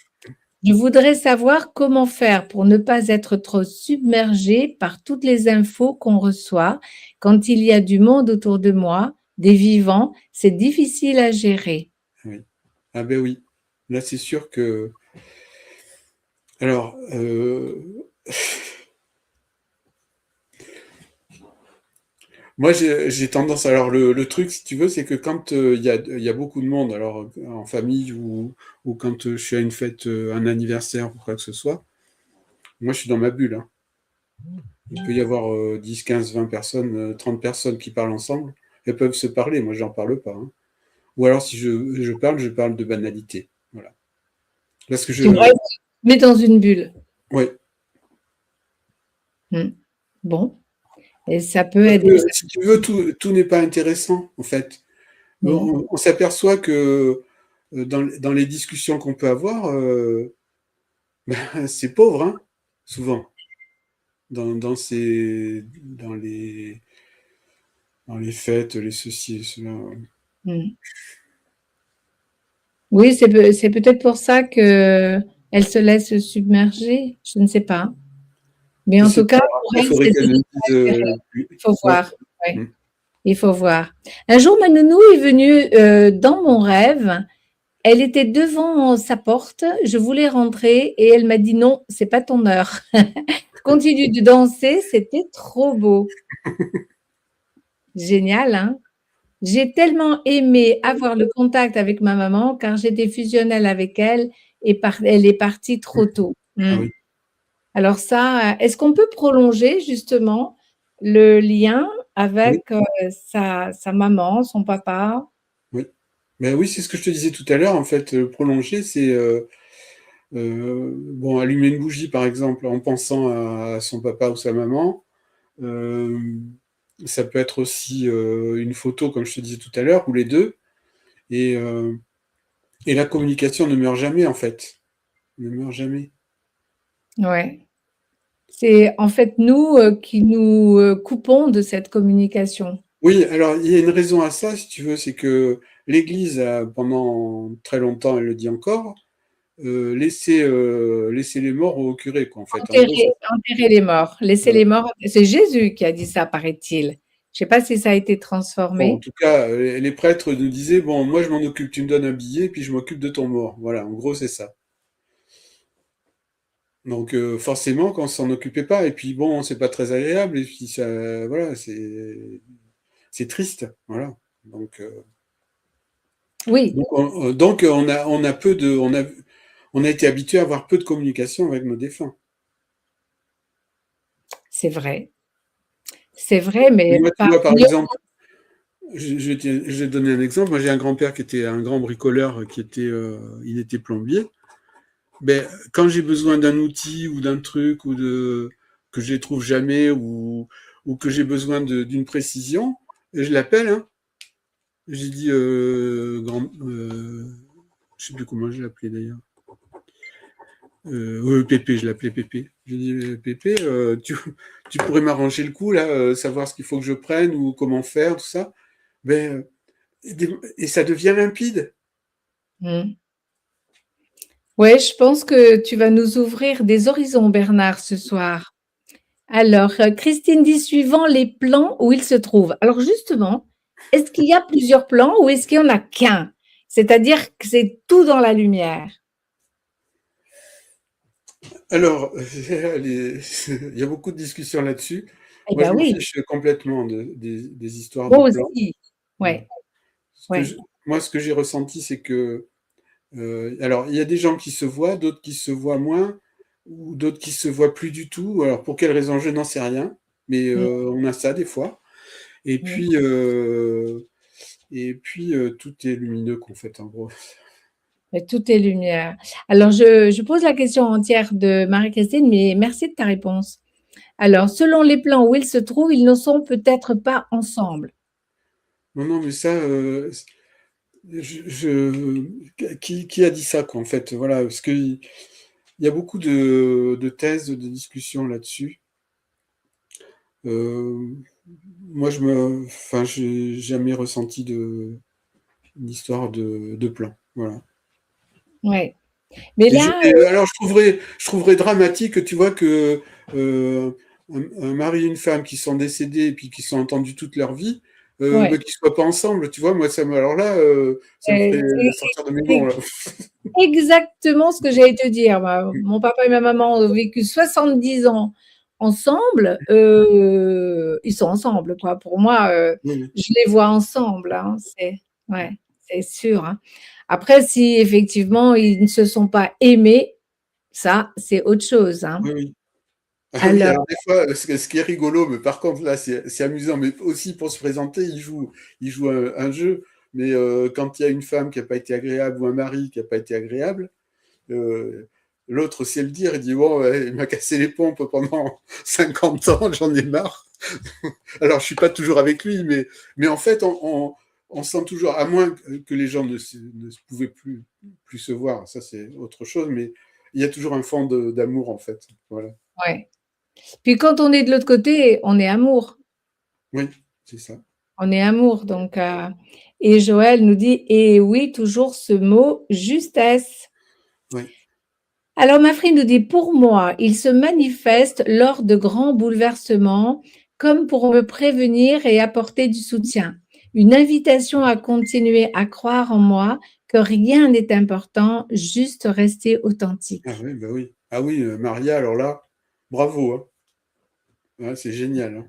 Je voudrais savoir comment faire pour ne pas être trop submergé par toutes les infos qu'on reçoit quand il y a du monde autour de moi, des vivants, c'est difficile à gérer. Oui. Ah ben oui. Là, c'est sûr que. Alors, moi, j'ai tendance. Alors, le truc, si tu veux, c'est que quand il y a beaucoup de monde, alors en famille ou quand je suis à une fête, un anniversaire ou quoi que ce soit, moi, je suis dans ma bulle, hein. Il peut y avoir 10, 15, 20 personnes, 30 personnes qui parlent ensemble. Elles peuvent se parler, moi, j'en parle pas, hein. Ou alors, si je parle de banalité. Voilà. Parce que Tu restes, mais dans une bulle. Ouais. Bon, et ça peut Parce être. que, si tu veux, tout n'est pas intéressant, en fait. On s'aperçoit que dans les discussions qu'on peut avoir, ben, c'est pauvre, hein, souvent, dans les fêtes, les ceci et cela. Mm. Oui, c'est peut-être pour ça que elle se laisse submerger, je ne sais pas. Mais Je en sais tout pas. cas, pour Après, il elle, faudrait c'est qu'elle nous difficile dise. à gérer. Il faut Ouais. voir. Ouais. Mm. Il faut voir. Un jour, ma nounou est venue dans mon rêve. Elle était devant sa porte. Je voulais rentrer et elle m'a dit non, c'est pas ton heure. Continue de danser, c'était trop beau. Génial, hein? J'ai tellement aimé avoir le contact avec ma maman car j'étais fusionnelle avec elle et elle est partie trop tôt. Ah oui. Alors ça, est-ce qu'on peut prolonger justement le lien Oui, avec sa maman, son papa? oui. Ben oui, c'est ce que je te disais tout à l'heure. En fait, prolonger, c'est bon, allumer une bougie, par exemple, en pensant à son papa ou sa maman. Euh, Ça peut être aussi une photo, comme je te disais tout à l'heure, ou les deux. Et, euh, et la communication ne meurt jamais, en fait. Ne meurt jamais. Ouais. C'est en fait nous qui nous coupons de cette communication. Oui, alors il y a une raison à ça, si tu veux, c'est que l'Église, pendant très longtemps, elle le dit encore, laisser les morts au curé, quoi, en fait. En gros, Enterrer les morts, laisser voilà. les morts. C'est Jésus qui a dit ça, paraît-il. Je ne sais pas si ça a été Bon, en transformé. tout cas, les prêtres nous disaient, bon, moi je m'en occupe, tu me donnes un billet, puis je m'occupe de ton mort. Voilà, en gros, c'est ça. Donc forcément, quand on s'en occupait pas, et puis bon, c'est pas très agréable, et puis ça, voilà, c'est triste, voilà. Donc, Oui, on a peu de, on a été habitué à avoir peu de communication avec nos défunts. c'est vrai. C'est vrai, Et mais moi, tu par vois, par ignorance. exemple, je vais te donner un exemple. Moi, j'ai un grand-père qui était un grand bricoleur, il était plombier. Ben, quand j'ai besoin d'un outil ou d'un truc que je ne trouve jamais ou que j'ai besoin d'une précision, je l'appelle, hein. J'ai dit je sais plus comment je l'appelais d'ailleurs. Pépé, je l'appelais Pépé. J'ai dit Pépé, tu pourrais m'arranger le coup là, savoir ce qu'il faut que je prenne ou comment faire, tout ça. Ben, et ça devient limpide. Mm. Ouais, je pense que tu vas nous ouvrir des horizons, Bernard, ce soir. Alors, Christine dit suivant les plans où il se trouve. Alors, justement, est-ce qu'il y a plusieurs plans ou est-ce qu'il n'y en a qu'un? C'est-à-dire que c'est tout dans la lumière. Alors, il y a beaucoup de discussions là-dessus. Eh Moi, je bien m'en oui, fiche complètement des histoires de moi plans. aussi. Ouais, Ce que ouais. je- Moi, ce que j'ai ressenti, c'est que, alors, il y a des gens qui se voient, d'autres qui se voient moins, ou d'autres qui se voient plus du tout. Alors, pour quelle raison, je n'en sais rien, mais Mm, on a ça des fois. Et mm. puis, tout est lumineux, qu'en fait, en gros. Mais tout est lumière. Alors, je pose la question entière de Marie-Christine, mais merci de ta réponse. Alors, selon les plans où ils se trouvent, ils ne sont peut-être pas ensemble. Non, non, mais ça, qui a dit ça, quoi, en fait? Voilà, parce qu'il y a beaucoup de thèses, de discussions là-dessus. Moi, j'ai jamais ressenti une histoire de plan. Voilà. Ouais. Mais là, Alors, je trouverais dramatique, tu vois, que un mari et une femme qui sont décédés et puis qui sont entendus toute leur vie, ouais. qu'ils soient pas ensemble, tu vois, moi, alors là, ça me ferait sortir de mes C'est gonds, là. exactement ce que j'allais te dire. Mon papa et ma maman ont vécu 70 ans ensemble. Ils sont ensemble, quoi. Pour moi, Oui, je les vois ensemble, hein. Ouais, c'est sûr, hein. Après, si effectivement ils ne se sont pas aimés, ça, c'est autre chose, hein. oui, oui. Ah oui, Alors, alors des fois, ce qui est rigolo, mais par contre là, c'est amusant, mais aussi pour se présenter, il joue un jeu. Mais quand il y a une femme qui n'a pas été agréable ou un mari qui n'a pas été agréable, euh, l'autre sait le dire, il dit bon, ouais, il m'a cassé les pompes pendant 50 ans, j'en ai marre. Alors je suis pas toujours avec lui, mais en fait, on sent toujours, à moins que les gens ne pouvaient plus se voir, ça c'est autre chose, mais il y a toujours un fond d'amour en fait. Voilà. ouais. Puis quand on est de l'autre côté, on est amour. Oui, c'est ça. On est amour, donc et Joël nous dit: «Et oui, toujours ce mot justesse». Oui. Alors Mafri nous dit: «Pour moi, il se manifeste lors de grands bouleversements, comme pour me prévenir et apporter du soutien. Une invitation à continuer à croire en moi, que rien n'est important, juste rester Ah authentique». oui, bah oui. Ah oui, Maria, alors là, bravo, hein. Ouais, c'est génial, hein.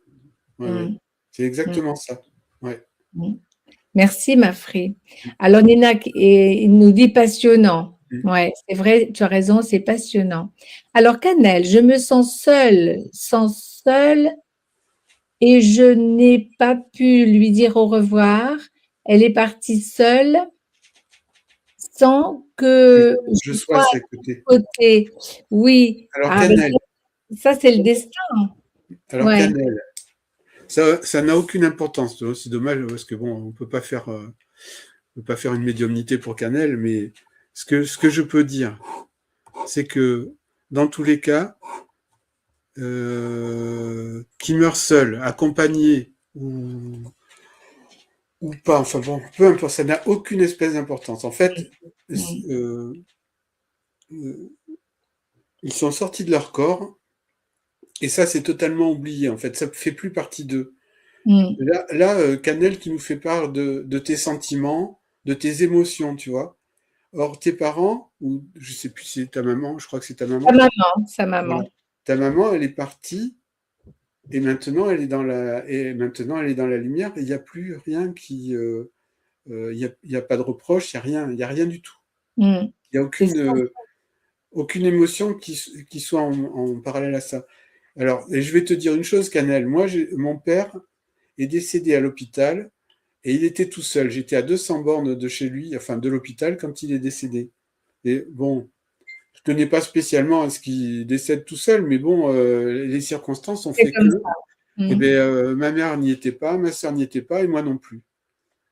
Ouais, ouais. Mmh, C'est mmh, exactement ça. Ouais. mmh. Merci Mafri. Alors Nina il nous dit: «Passionnant». Mm. Ouais, c'est vrai, tu as raison, c'est passionnant. Alors Canel: «Je me sens seule et je n'ai pas pu lui dire au revoir. Elle est partie seule sans Que que je je sois à sois à ses ses côtés. côtés». Oui, Alors, ah ben Cannelle, ça c'est le destin. alors Ouais, Cannelle, ça n'a aucune importance, tu vois. C'est dommage parce que bon, on peut pas faire une médiumnité pour Cannelle, mais ce que je peux dire, c'est que dans tous les cas, qui meurt seul, accompagné ou pas, enfin bon, peu importe, ça n'a aucune espèce d'importance. En fait, mmh, euh, euh, ils sont sortis de leur corps et ça, c'est totalement oublié. En fait, ça fait plus partie d'eux. mmh, Canel qui nous fait part de tes sentiments, de tes émotions, tu vois. Or, tes parents, ou je sais plus si c'est ta maman, je crois que c'est ta maman, sa voilà. maman. Ta maman, elle est partie et maintenant maintenant elle est dans la lumière et il n'y a plus rien il y a pas de reproche, il y a rien du tout. Mmh, Il y a c'est ça. aucune émotion qui soit en parallèle à ça. Alors, et je vais te dire une chose, Canel. Moi, mon père est décédé à l'hôpital et il était tout seul. J'étais à 200 bornes de chez lui, enfin de l'hôpital, quand il est décédé. Et bon, je tenais pas spécialement à ce qu'il décède tout seul, mais bon, les circonstances ont C'est fait que, comme ça. eh Mmh, ben, ma mère n'y était pas, ma sœur n'y était pas, et moi non plus.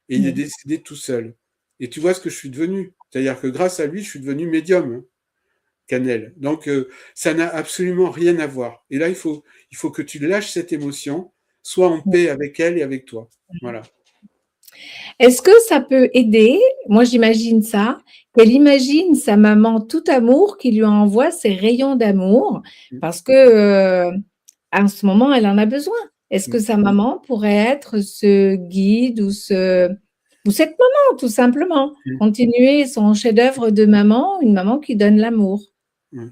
Et il est mmh. décédé tout seul. Et tu vois ce que je suis devenu. C'est-à-dire que grâce à lui, je suis devenu médium, hein, Canel. Donc, ça n'a absolument rien à voir. Et là, il faut que tu lâches cette émotion, sois en paix avec elle et avec toi. Voilà. Est-ce que ça peut aider? Moi, j'imagine ça, qu'elle imagine sa maman tout amour qui lui envoie ses rayons d'amour Mm, parce que, en ce moment, elle en a besoin. Est-ce que mm, sa maman pourrait être ce guide ou cette maman, tout simplement? mm, Continuer son chef-d'œuvre de maman, une maman qui donne l'amour mm.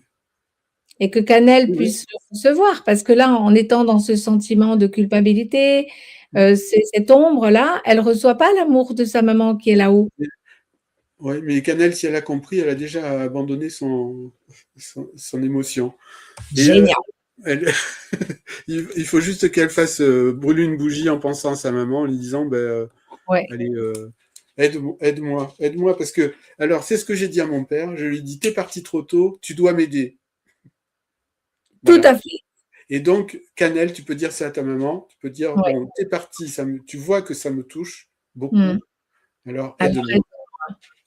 et que Canel Oui, puisse le recevoir parce que là, en étant dans ce sentiment de culpabilité, cette ombre-là, elle reçoit pas l'amour de sa maman qui est là-haut. oui. Ouais, mais Canel, si elle a compris, elle a déjà abandonné son émotion. Et Génial. elle, il faut juste qu'elle fasse brûler une bougie en pensant à sa maman, en lui disant, ben, Ouais, allez, aide-moi, parce que, alors, c'est ce que j'ai dit à mon père. Je lui ai dit, t'es parti trop tôt, tu dois m'aider. tout Voilà. à fait. Et donc, Canel, tu peux dire ça à ta maman. Tu peux dire, Ouais. bon, t'es parti, tu vois que ça me touche Mmh. beaucoup. Alors, Alors aide-moi.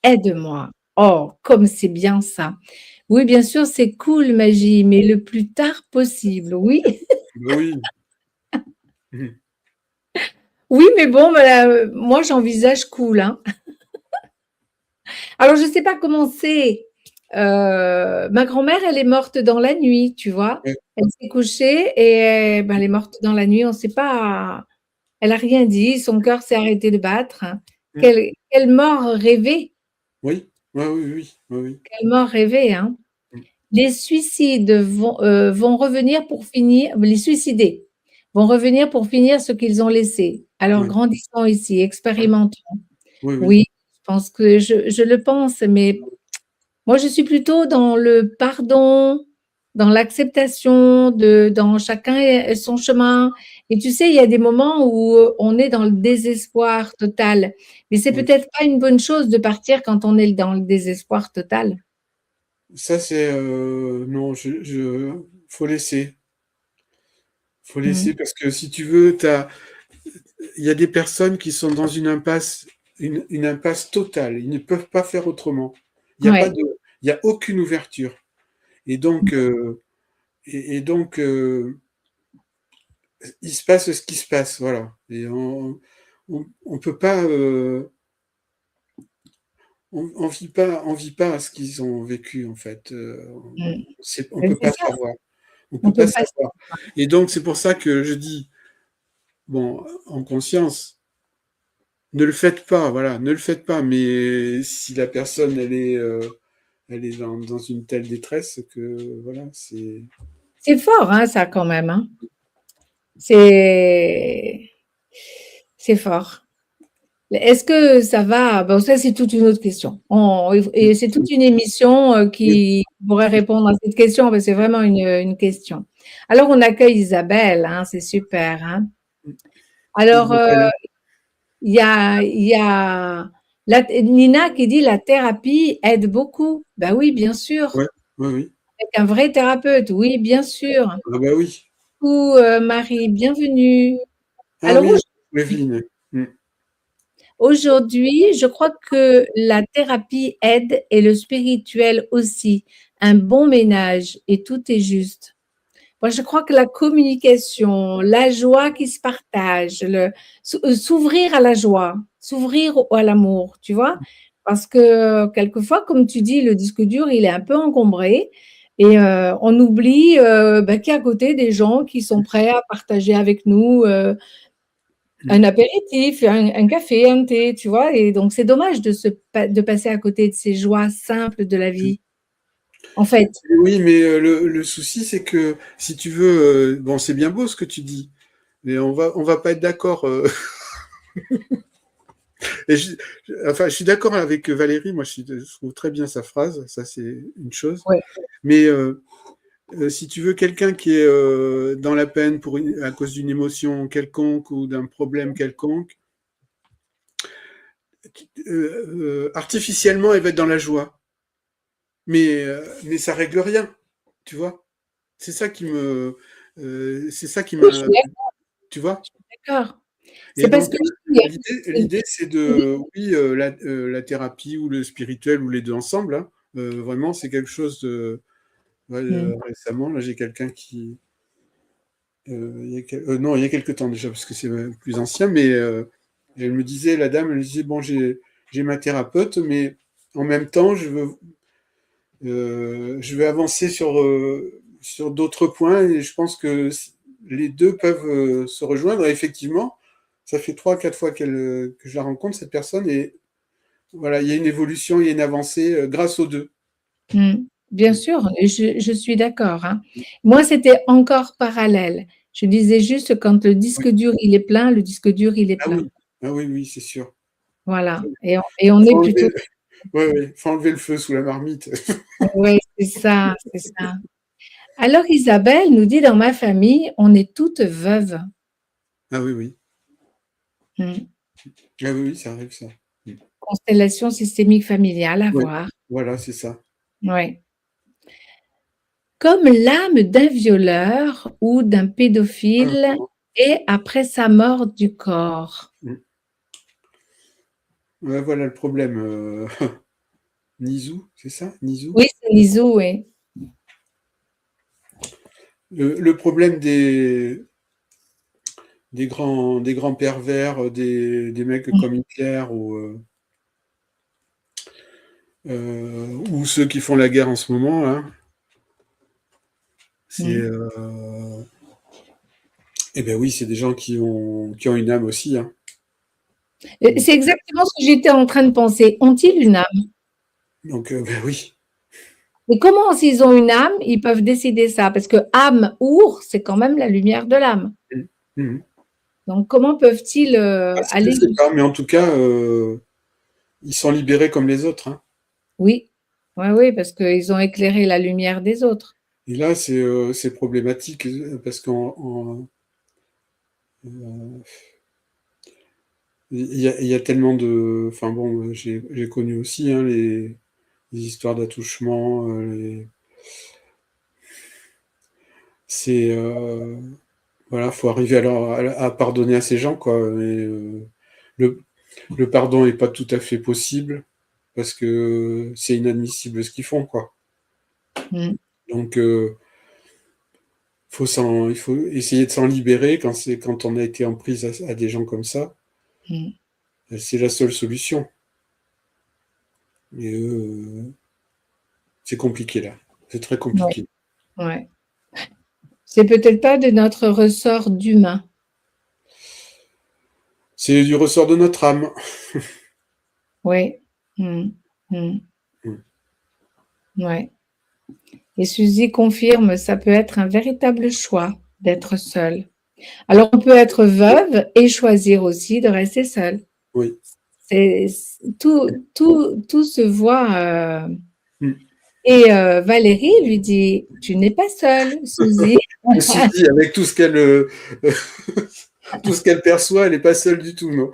aide-moi. Oh, comme c'est bien ça. Oui, bien sûr, c'est cool, Magie, mais le plus tard possible, oui. Ben oui. Mhm. Oui, mais bon, voilà, moi j'envisage cool, hein. Alors, je ne sais pas comment c'est. Ma grand-mère, elle est morte dans la nuit, tu vois. Ouais. Elle s'est couchée et ben, elle est morte dans la nuit. On ne sait pas. Elle n'a rien dit. Son cœur s'est arrêté de battre. Mhm. Quelle mort rêvée. Oui, ouais, oui, oui, oui, oui. Quelle mort rêvée, hein. Mhm. Les suicides vont revenir pour finir. Les suicidés vont revenir pour finir ce qu'ils ont laissé. Alors, Ouais. grandissons ici, expérimentons. Oui, oui. Oui, je pense que je le pense, mais moi, je suis plutôt dans le pardon, dans l'acceptation dans chacun et son chemin. Et tu sais, il y a des moments où on est dans le désespoir total. Mais c'est Oui. peut-être pas une bonne chose de partir quand on est dans le désespoir total. Ça, c'est non, faut laisser. Faut Mm. laisser parce que si tu veux, il y a des personnes qui sont dans une impasse, une impasse totale. Ils ne peuvent pas faire autrement. Il n'y a pas Ouais. de, il y a aucune ouverture. Et donc, et donc, il se passe ce qui se passe, voilà. Et on peut pas, on vit pas ce qu'ils ont vécu en fait. Mm. On Mais peut c'est pas ça, savoir. On on peut pas peut pas. savoir. Et donc, c'est pour ça que je dis, bon, en conscience, ne le faites pas, voilà, ne le faites pas. Mais si la personne, elle est dans une telle détresse que, voilà, c'est. C'est fort, hein, ça quand même, hein. C'est c'est fort. Est-ce que ça va? Bon, ça, c'est toute une autre question. Et c'est toute une émission Oui, qui pourrait répondre à cette question, parce que c'est vraiment une question. Alors, on accueille Isabelle, hein, c'est super, hein. Alors, Isabelle. il y a Nina qui dit la thérapie aide beaucoup. Ben oui, bien sûr. Ouais, oui, oui. Avec un vrai thérapeute, oui, bien sûr. Ah bah oui. Coucou, Marie, bienvenue. Ah Alors, oui, Evelyne. Mm. aujourd'hui, je crois que la thérapie aide et le spirituel aussi. Un bon ménage et tout est juste. Moi, je crois que la communication, la joie qui se partage, s'ouvrir à la joie, s'ouvrir à l'amour, tu vois? Parce que quelquefois, comme tu dis, le disque dur, il est un peu encombré et on oublie bah, qu'il y a à côté des gens qui sont prêts à partager avec nous un apéritif, un café, un thé, tu vois? Et donc, c'est dommage de passer à côté de ces joies simples de la vie, en fait. Oui, mais le souci, c'est que si tu veux, bon, c'est bien beau ce que tu dis, mais on va pas être d'accord. Et enfin, je suis d'accord avec Valérie. Moi, je trouve très bien sa phrase. Ça, c'est une chose. Ouais. Mais si tu veux quelqu'un qui est dans la peine à cause d'une émotion quelconque ou d'un problème quelconque, artificiellement, elle va être dans la joie. Mais ça règle rien, tu vois. C'est ça qui me, c'est ça qui Oui, je m'a, suis tu vois. d'accord. Et C'est parce donc que je dis, l'idée, c'est de, oui, la thérapie ou le spirituel ou les deux ensemble. Hein, vraiment, c'est quelque chose de. Ouais, mmh. récemment, là, j'ai quelqu'un qui, non, il y a quelques temps déjà, parce que c'est plus ancien, mais elle me disait, la dame, elle me disait, bon, j'ai ma thérapeute, mais en même temps, je veux avancer sur d'autres points, et je pense que les deux peuvent se rejoindre. Et effectivement, ça fait 3, 4 fois que je la rencontre, cette personne, et voilà, il y a une évolution, il y a une avancée grâce aux deux. Mmh. Bien sûr, et je suis d'accord, hein. Moi, c'était encore parallèle. Je disais juste quand le Oui. disque dur, il est plein, le disque dur, il est Ah plein. oui, ah oui, oui, c'est sûr. Voilà, et on est Faut plutôt enlever, ouais, ouais, faut enlever le feu sous la marmite. oui, c'est ça, c'est ça. Alors Isabelle nous dit: «Dans ma famille, on est toutes veuves». Ah oui, oui. Mmh. Ah oui, oui, ça arrive, ça. Mm. Constellation systémique familiale à Oui, voir. voilà, c'est ça. Ouais. Comme l'âme d'un violeur ou d'un Ah, pédophile est après sa mort du corps. mm. Ouais, voilà le problème. Nizou, c'est ça? Nizou? Oui, c'est Lisou, oui. Le problème des grands pervers, des mecs comme Hitler ou ceux qui font la guerre en ce moment, hein. C'est, eh ben oui, c'est des gens qui ont une âme aussi, hein. C'est exactement ce que j'étais en train de penser. Ont-ils une âme? Donc, ben oui. Et comment, s'ils ont une âme, ils peuvent décider ça? Parce que âme, c'est quand même la lumière de l'âme. Mmh. Donc, comment peuvent-ils Ça, je aller? sais pas, mais en tout cas, ils sont libérés comme les autres, hein. Oui, oui, parce qu'ils ont éclairé la lumière des autres. Et là, c'est problématique parce qu'il y a tellement de. Enfin bon, j'ai connu aussi, hein, les histoires d'attouchement. C'est voilà, faut arriver à pardonner à ces gens, quoi. Et, le pardon n'est pas tout à fait possible parce que c'est inadmissible ce qu'ils font, quoi. Mm. Donc, il faut essayer de s'en libérer quand on a été en prise à des gens comme ça. Mm. C'est la seule solution. Et c'est compliqué là. C'est très compliqué. Ouais. C'est peut-être pas de notre ressort d'humain. C'est du ressort de notre âme. Oui. Ouais. Et Suzy confirme, ça peut être un véritable choix d'être seule. Alors, on peut être veuve et choisir aussi de rester seule. Oui. Tout se voit. Et Valérie lui dit, tu n'es pas seule, Suzy. Suzy, avec tout ce qu'elle perçoit, elle n'est pas seule du tout, non.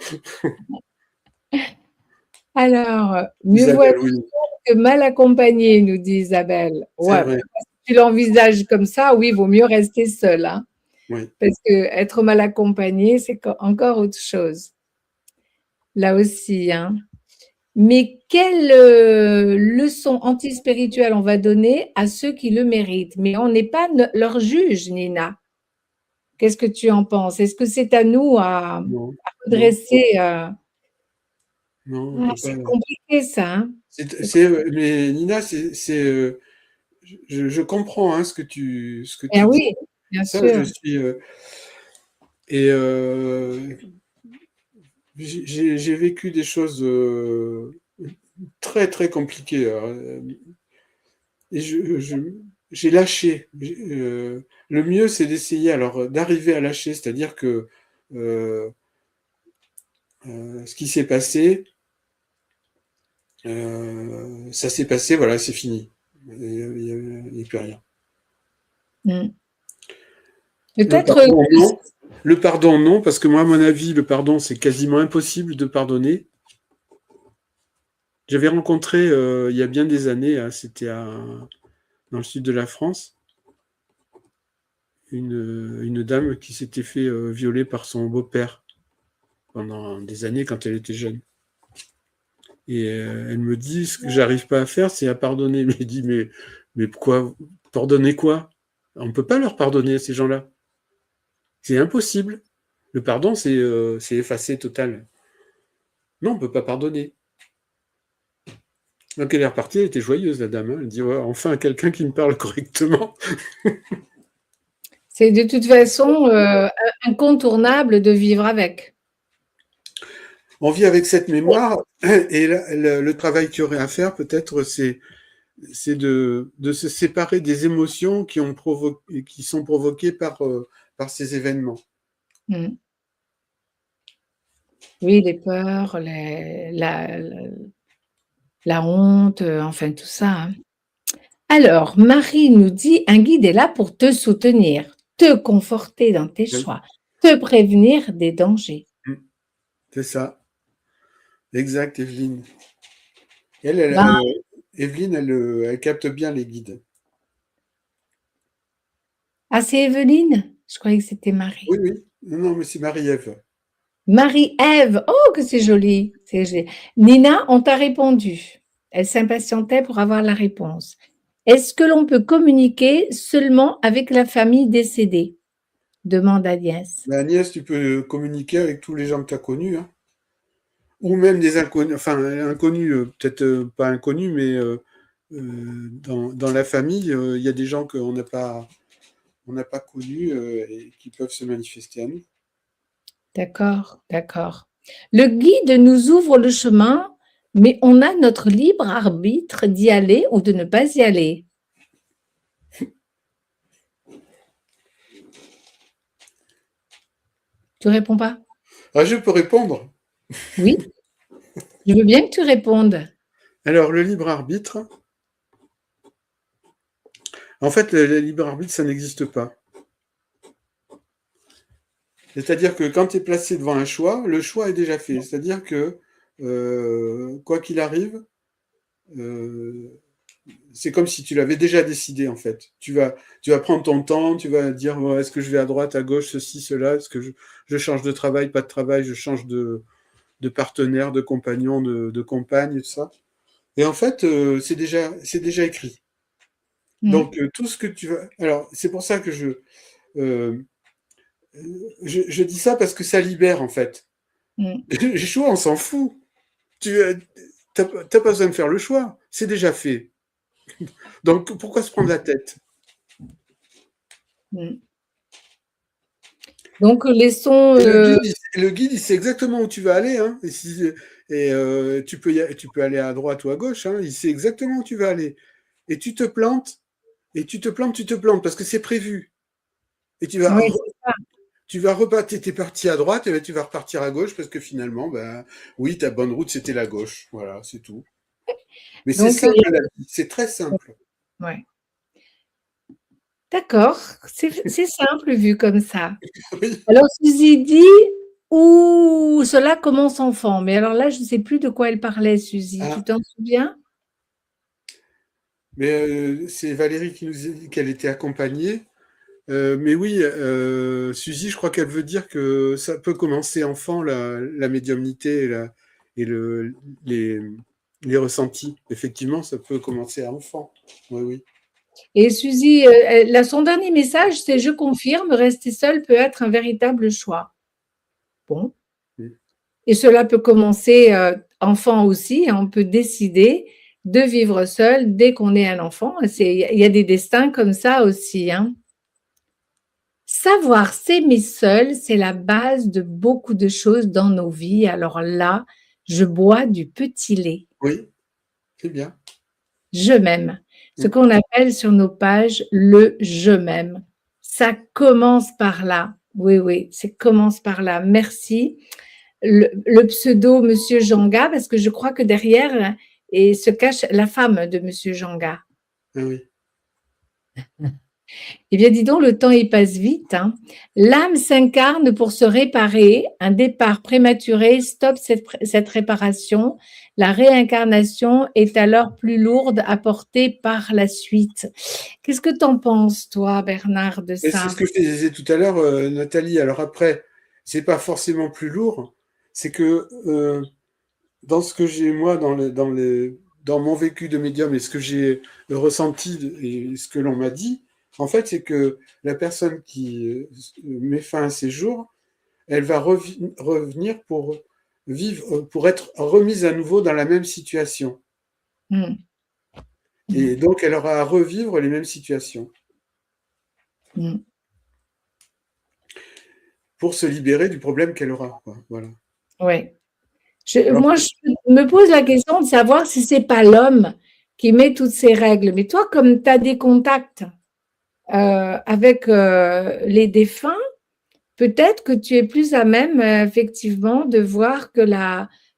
Alors, mieux vaut Isabelle, être oui. seule que mal accompagnée, nous dit Isabelle. Ouais, vrai. si tu l'envisages comme ça, oui, il vaut mieux rester seule, hein. Oui. Parce que être mal accompagné, c'est encore autre chose. Là aussi, hein. Mais quelle leçon antispirituelle on va donner à ceux qui le méritent? Mais on n'est pas leur juge, Nina. Qu'est-ce que tu en penses? Est-ce que c'est à nous à redresser Non, c'est compliqué ça, hein? Mais Nina, je comprends, hein, ce que tu Eh dis. oui, bien Ça, sûr. je suis j'ai vécu des choses très très compliquées. Et j'ai lâché. Le mieux, c'est d'essayer alors d'arriver à lâcher, c'est-à-dire que ce qui s'est passé, ça s'est passé, voilà, c'est fini. Il n'y a plus rien. Peut-être Le pardon, non, parce que moi, à mon avis, le pardon, c'est quasiment impossible de pardonner. J'avais rencontré, il y a bien des années, hein, c'était dans le sud de la France, une dame qui s'était fait violer par son beau-père pendant des années quand elle était jeune. Et elle me dit, ce que j'arrive pas à faire, c'est à pardonner. Je me dis, mais pourquoi? Pardonner quoi? On ne peut pas leur pardonner à ces gens-là. C'est impossible. Le pardon, c'est effacer total. Non, on ne peut pas pardonner. Donc elle est repartie, elle était joyeuse, la dame. Hein. Elle dit, ouais, enfin, quelqu'un qui me parle correctement. C'est de toute façon incontournable de vivre avec. On vit avec cette mémoire, et le travail qu'il y aurait à faire, peut-être, c'est de se séparer des émotions qui sont provoquées par ces événements. Oui, les peurs, la honte, enfin tout ça. Hein. Alors, Marie nous dit, un guide est là pour te soutenir, te conforter dans tes choix, te prévenir des dangers. C'est ça. Exact, Evelyne. Evelyne, elle capte bien les guides. Ah, c'est Evelyne? Je croyais que c'était Marie. Oui. Non, mais c'est Marie-Ève. Marie-Ève, oh que c'est joli. Nina, on t'a répondu. Elle s'impatientait pour avoir la réponse. Est-ce que l'on peut communiquer seulement avec la famille décédée? Demande Agnès. Mais Agnès, tu peux communiquer avec tous les gens que tu as connus, hein. Ou même des inconnus, enfin inconnus, peut-être pas inconnus, mais dans la famille, il y a des gens on n'a pas connus et qui peuvent se manifester à nous. D'accord, d'accord. Le guide nous ouvre le chemin, mais on a notre libre arbitre d'y aller ou de ne pas y aller. Tu réponds pas? Ah, je peux répondre. Oui, je veux bien que tu répondes. Alors, le libre arbitre, en fait, le libre arbitre, ça n'existe pas. C'est-à-dire que quand tu es placé devant un choix, le choix est déjà fait. C'est-à-dire que, quoi qu'il arrive, c'est comme si tu l'avais déjà décidé, en fait. Tu vas prendre ton temps, tu vas dire, bon, est-ce que je vais à droite, à gauche, ceci, cela, est-ce que je change de travail, pas de travail, je change de partenaire, de compagnon, de compagne, et tout ça. Et en fait, c'est déjà écrit. Donc, tout ce que tu vas... Alors, c'est pour ça que euh, je dis ça parce que ça libère, en fait. Les choix, on s'en fout. Tu n'as pas besoin de faire le choix. C'est déjà fait. Donc, pourquoi se prendre la tête? Donc, laissons... Le guide, il sait exactement où tu vas aller. Hein, et tu peux aller à droite ou à gauche. Hein, il sait exactement où tu vas aller. Et tu te plantes, parce que c'est prévu. Et tu vas... Oui, Tu vas repartir, t'es parti à droite, et ben tu vas repartir à gauche parce que finalement, ben, oui, ta bonne route, c'était la gauche. Voilà, c'est tout. Mais c'est donc, simple, la vie. C'est très simple. ouais. D'accord, c'est simple vu comme ça. Oui. Alors, Suzy dit où cela commence enfant. Mais alors là, je ne sais plus de quoi elle parlait, Suzy. Ah. Tu t'en souviens? Mais c'est Valérie qui nous a dit qu'elle était accompagnée. Mais oui, Suzy, je crois qu'elle veut dire que ça peut commencer enfant, la médiumnité et les ressentis. Effectivement, ça peut commencer à enfant. Oui, oui. Et Suzy, son dernier message, c'est: je confirme, rester seul peut être un véritable choix. Bon. Et cela peut commencer enfant aussi. On peut décider de vivre seul dès qu'on est un enfant. Il y a des destins comme ça aussi, hein. Savoir s'aimer seul, c'est la base de beaucoup de choses dans nos vies. Alors là, je bois du petit lait. Oui, c'est bien. Je m'aime. Ce qu'on appelle sur nos pages le je m'aime. Ça commence par là. Oui, oui, ça commence par là. Merci. Le pseudo Monsieur Janga, parce que je crois que derrière se cache la femme de Monsieur Janga. Ah oui. Eh bien, dis donc, le temps, il passe vite, hein. L'âme s'incarne pour se réparer. Un départ prématuré stoppe cette réparation. La réincarnation est alors plus lourde à porter par la suite. Qu'est-ce que tu en penses, toi, Bernard, de C'est ça? ce que je te disais tout à l'heure, Nathalie. Alors après, c'est pas forcément plus lourd. C'est que dans ce que j'ai, moi, dans mon vécu de médium et ce que j'ai ressenti et ce que l'on m'a dit, en fait, c'est que la personne qui met fin à ses jours, elle va revenir pour vivre, pour être remise à nouveau dans la même situation. Et donc, elle aura à revivre les mêmes situations pour se libérer du problème qu'elle aura. Quoi. Voilà. Oui. Moi, je me pose la question de savoir si c'est pas l'homme qui met toutes ces règles. Mais toi, comme tu as des contacts avec les défunts, peut-être que tu es plus à même, effectivement, de voir que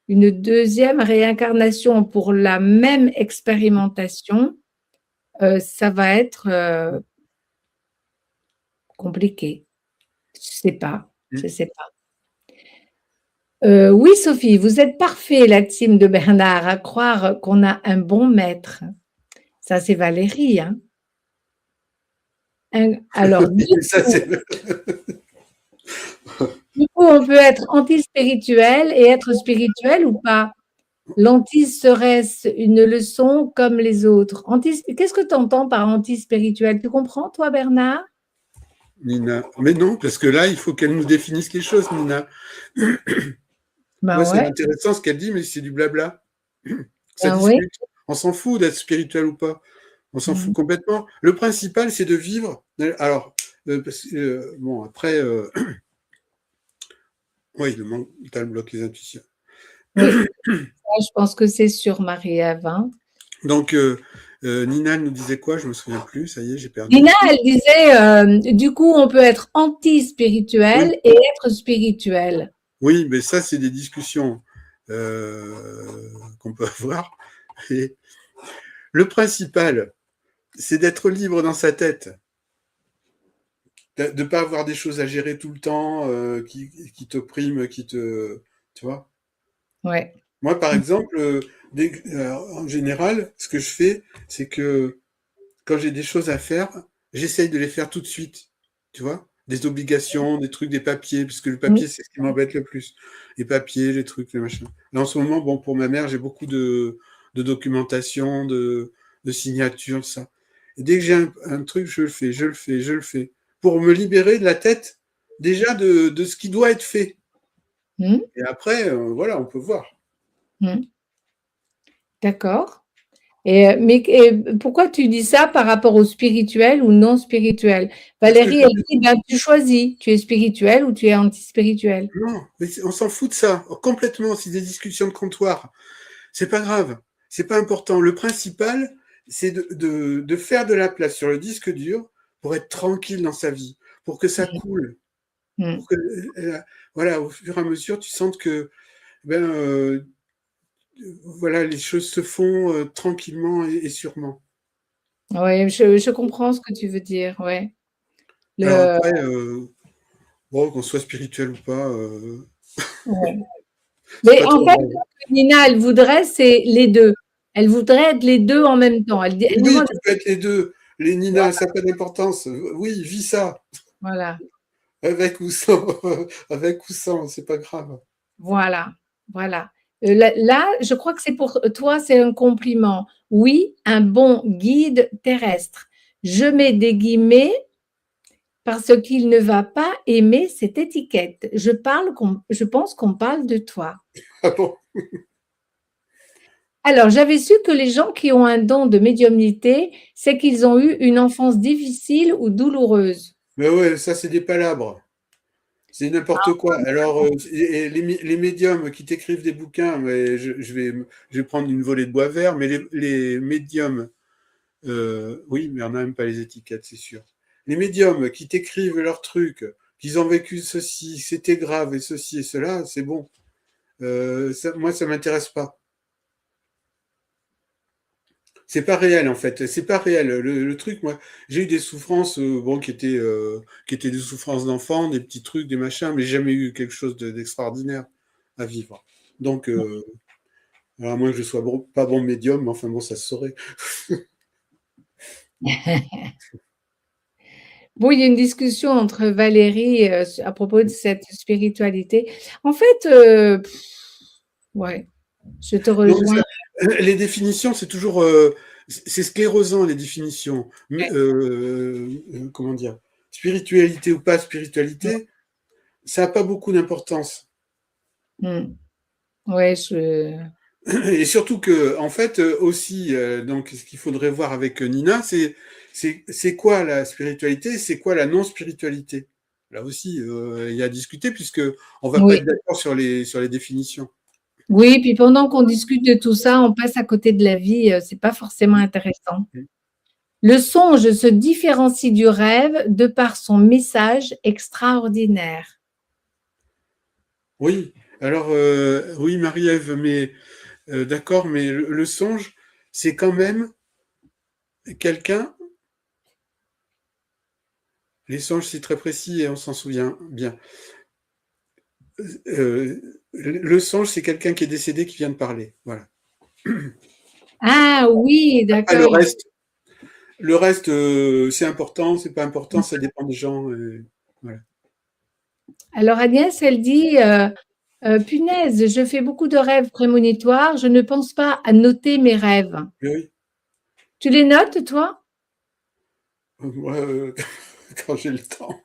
une deuxième réincarnation pour la même expérimentation, ça va être compliqué. Je ne sais pas. Oui, Sophie, vous êtes parfait, la team de Bernard, à croire qu'on a un bon maître. Ça, c'est Valérie, hein. Alors, du coup, on peut être anti-spirituel et être spirituel ou pas? L'anti serait-ce une leçon comme les autres? Qu'est-ce que tu entends par anti-spirituel? Tu comprends, toi, Bernard? Nina. Mais non, parce que là, il faut qu'elle nous définisse quelque chose, Nina. Moi, c'est ouais, intéressant ce qu'elle dit, mais c'est du blabla. Ça oui. discute. On s'en fout d'être spirituel ou pas. On s'en fout complètement. Le principal, c'est de vivre. Alors, bon, après, oui, le mental bloque les intuitions. Oui. Je pense que c'est sur Marie-Ève. Hein. Donc, Nina nous disait quoi? Je me souviens plus. Ça y est, j'ai perdu. Nina, elle disait, du coup, on peut être anti-spirituel et être spirituel. Oui, mais ça, c'est des discussions qu'on peut avoir. Et le principal, c'est d'être libre dans sa tête, de ne pas avoir des choses à gérer tout le temps, qui t'oppriment, tu vois. Ouais. Moi, par exemple, en général, ce que je fais, c'est que quand j'ai des choses à faire, j'essaye de les faire tout de suite, tu vois. Des obligations, des trucs, des papiers, puisque le papier, c'est ce qui m'embête le plus. Les papiers, les trucs, les machins. Là, en ce moment, bon, pour ma mère, j'ai beaucoup de documentation, de signatures, ça. Et dès que j'ai un truc, je le fais. Pour me libérer de la tête, déjà, de ce qui doit être fait. Et après, voilà, on peut voir. D'accord. Mais pourquoi tu dis ça par rapport au spirituel ou non spirituel? Valérie, elle dit, ben, tu choisis, tu es spirituel ou tu es anti-spirituel. Non, mais on s'en fout de ça, complètement. C'est des discussions de comptoir. C'est pas grave, c'est pas important. Le principal, c'est de faire de la place sur le disque dur pour être tranquille dans sa vie, pour que ça coule. Pour que, voilà, au fur et à mesure, tu sens que voilà, les choses se font tranquillement et sûrement. Oui, je comprends ce que tu veux dire, ouais. Alors après, bon, qu'on soit spirituel ou pas. Ouais. Mais en fait, ce que Nina, elle voudrait, c'est les deux. Elle voudrait être les deux en même temps. Elle Oui, demande. tu peux être les deux. Les Nina, ça n'a pas d'importance. Oui, vis ça. Voilà. Avec ou sans, c'est pas grave. Voilà, voilà. Là, je crois que c'est pour toi, c'est un compliment. Oui, un bon guide terrestre. Je mets des guillemets parce qu'il ne va pas aimer cette étiquette. Je pense qu'on parle de toi. Ah bon? Alors, j'avais su que les gens qui ont un don de médiumnité, c'est qu'ils ont eu une enfance difficile ou douloureuse. Mais ouais, ça, c'est des palabres. C'est n'importe quoi. Alors, et les médiums qui t'écrivent des bouquins, mais je vais prendre une volée de bois vert, mais les médiums, oui, mais on n'a même pas les étiquettes, c'est sûr. Les médiums qui t'écrivent leurs trucs, qu'ils ont vécu ceci, c'était grave, et ceci et cela, c'est bon. Moi, ça m'intéresse pas. C'est pas réel en fait, c'est pas réel. Le truc, moi, j'ai eu des souffrances, bon, qui étaient des souffrances d'enfant, des petits trucs, des machins, mais j'ai jamais eu quelque chose d'extraordinaire à vivre. Donc, alors à moins que je sois pas bon médium, mais enfin bon, ça se saurait. Bon, il y a une discussion entre Valérie à propos de cette spiritualité. En fait, ouais, je te rejoins. Les définitions, c'est toujours, c'est sclérosant les définitions. Comment dire, spiritualité ou pas spiritualité, ça n'a pas beaucoup d'importance. Ouais, Et surtout que, en fait, aussi, donc, ce qu'il faudrait voir avec Nina, c'est quoi la spiritualité, c'est quoi la non-spiritualité. Là aussi, il y a à discuter puisque on va pas être d'accord sur les définitions. Oui, puis pendant qu'on discute de tout ça, on passe à côté de la vie, c'est pas forcément intéressant. Le songe se différencie du rêve de par son message extraordinaire. Oui, alors, oui, Marie-Ève, mais d'accord, mais le songe, c'est quand même quelqu'un. Les songes, c'est très précis et on s'en souvient bien. Le songe, c'est quelqu'un qui est décédé qui vient de parler. Voilà. Ah oui, Après, d'accord. le reste, c'est important, c'est pas important, ça dépend des gens. Voilà. Alors Agnès, elle dit punaise, je fais beaucoup de rêves prémonitoires, je ne pense pas à noter mes rêves. Oui. Tu les notes, toi? Moi, quand j'ai le temps.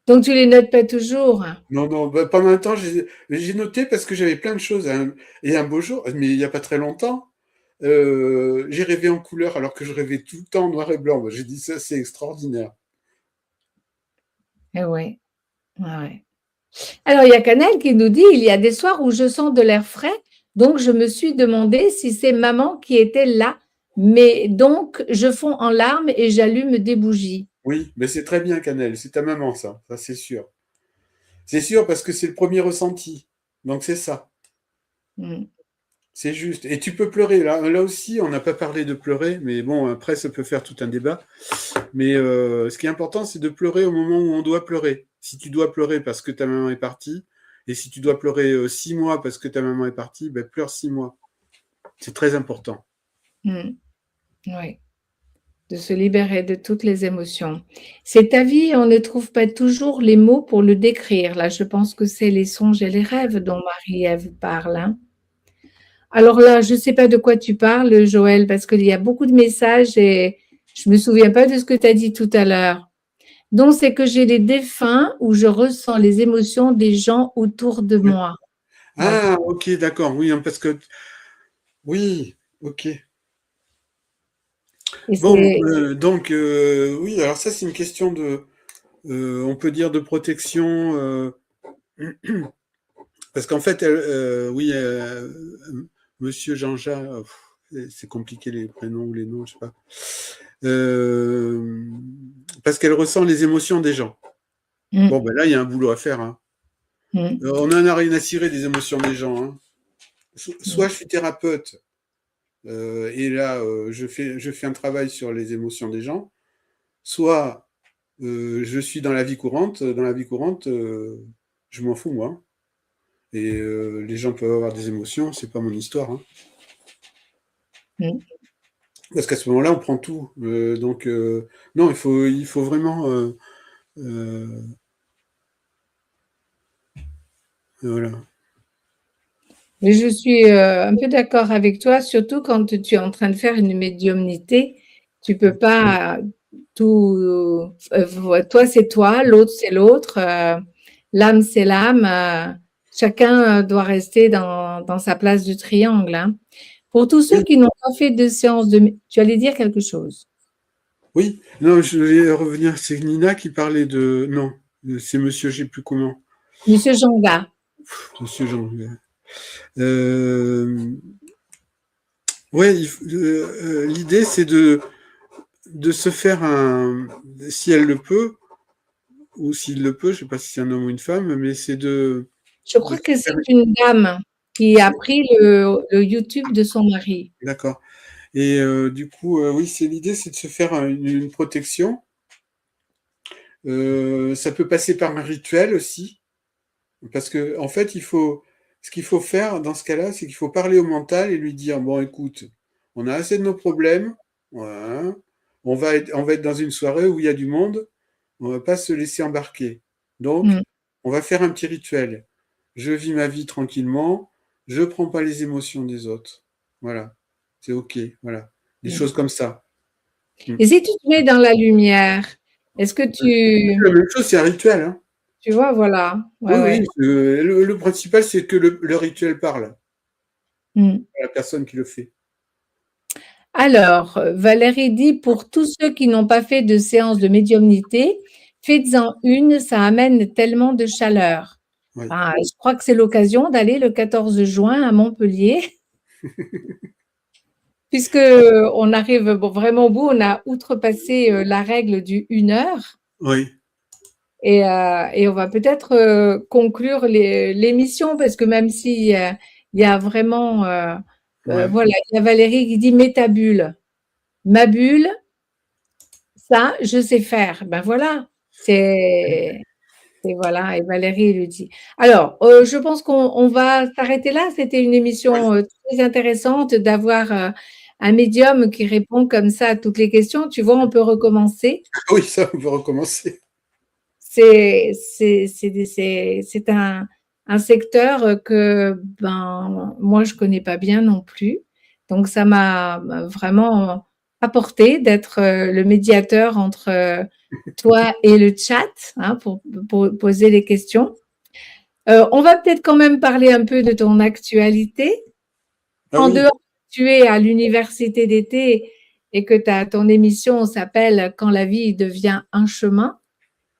Donc, tu les notes pas toujours? Non, non, bah, pendant un temps, j'ai noté parce que j'avais plein de choses. Et un beau jour, mais il n'y a pas très longtemps, j'ai rêvé en couleur alors que je rêvais tout le temps en noir et blanc. Bah, j'ai dit ça, c'est extraordinaire. Eh ouais, ouais, ouais. Alors, il y a Canel qui nous dit, il y a des soirs où je sens de l'air frais, donc je me suis demandé si c'est maman qui était là, mais donc je fonds en larmes et j'allume des bougies. Oui, mais c'est très bien, Canel. C'est ta maman, ça c'est sûr. C'est sûr parce que c'est le premier ressenti. Donc c'est ça. Mm. C'est juste. Et tu peux pleurer. Là aussi, on n'a pas parlé de pleurer, mais bon, après, ça peut faire tout un débat. Mais ce qui est important, c'est de pleurer au moment où on doit pleurer. Si tu dois pleurer parce que ta maman est partie, et si tu dois pleurer 6 mois parce que ta maman est partie, ben, pleure 6 mois. C'est très important. Mm. Oui, de se libérer de toutes les émotions. C'est ta vie, on ne trouve pas toujours les mots pour le décrire. Là, je pense que c'est les songes et les rêves dont Marie-Ève parle, hein. Alors là, je ne sais pas de quoi tu parles, Joël, parce qu'il y a beaucoup de messages et je ne me souviens pas de ce que tu as dit tout à l'heure. Donc, c'est que j'ai les défunts où je ressens les émotions des gens autour de moi. D'accord. Ah, ok, d'accord. Oui, hein, parce que. Oui, ok. Et Bon, c'est, donc, oui, alors ça, c'est une question de. On peut dire de protection. Parce qu'en fait, oui, Monsieur Jean-Jacques, c'est compliqué les prénoms ou les noms, je sais pas. Parce qu'elle ressent les émotions des gens. Bon, Mm, ben là, il y a un boulot à faire, hein. mm, On en a rien à cirer des émotions des gens, hein. Soit mm. je suis thérapeute, et là, je fais un travail sur les émotions des gens, soit je suis dans la vie courante. Dans la vie courante, je m'en fous, moi. Et les gens peuvent avoir des émotions, c'est pas mon histoire, hein. Mm. Parce qu'à ce moment-là, on prend tout. Donc, non, il faut vraiment. Euh, voilà. Mais je suis un peu d'accord avec toi, surtout quand tu es en train de faire une médiumnité. Tu peux pas tout. Toi, c'est toi, l'autre, c'est l'autre. L'âme, c'est l'âme. Chacun doit rester dans sa place du triangle, hein. Pour tous ceux Oui, qui n'ont pas fait de séance tu allais dire quelque chose. oui. Non, je vais revenir. C'est Nina qui parlait de. Non, c'est monsieur, je sais plus comment. Monsieur Janga. Monsieur Jean. Ouais, l'idée, c'est de se faire un. Si elle le peut, ou s'il le peut, je sais pas si c'est un homme ou une femme, mais c'est Je de crois se que faire. c'est une dame qui a pris le YouTube de son mari. D'accord. Et du coup, oui, c'est l'idée, c'est de se faire une protection. Ça peut passer par un rituel aussi, parce que en fait, ce qu'il faut faire dans ce cas-là, c'est qu'il faut parler au mental et lui dire, bon, écoute, on a assez de nos problèmes, voilà. On va être dans une soirée où il y a du monde, on va pas se laisser embarquer. Donc, Mm. on va faire un petit rituel. Je vis ma vie tranquillement, je prends pas les émotions des autres. Voilà, c'est ok, voilà, des choses comme ça. Mm. Et si tu te mets dans la lumière, est-ce que La même chose, c'est un rituel, hein. tu vois, voilà. Ouais, Oui, ouais. oui, le principal, c'est que le rituel parle Mm. à la personne qui le fait. Alors, Valérie dit, pour tous ceux qui n'ont pas fait de séance de médiumnité, faites-en une, ça amène tellement de chaleur. Oui. Ah, je crois que c'est l'occasion d'aller le 14 juin à Montpellier, puisque on arrive vraiment au bout, on a outrepassé la règle du 1 heure. Oui, Et on va peut-être conclure l'émission parce que même si il y a vraiment, ouais. voilà, il y a Valérie qui dit mets ta bulle. Ma bulle, ça, je sais faire. Ben voilà, c'est, et voilà, et Valérie lui dit. Alors, je pense qu'on va s'arrêter là. C'était une Oui, émission très intéressante d'avoir un médium qui répond comme ça à toutes les questions. Tu vois, on peut recommencer. oui, ça, on peut recommencer. C'est un secteur que ben, moi, je ne connais pas bien non plus. Donc, ça m'a vraiment apporté d'être le médiateur entre toi et le chat, hein, pour poser des questions. On va peut-être quand même parler un peu de ton actualité. Ah En oui, dehors, tu es à l'université d'été et que ton émission s'appelle Quand la vie devient un chemin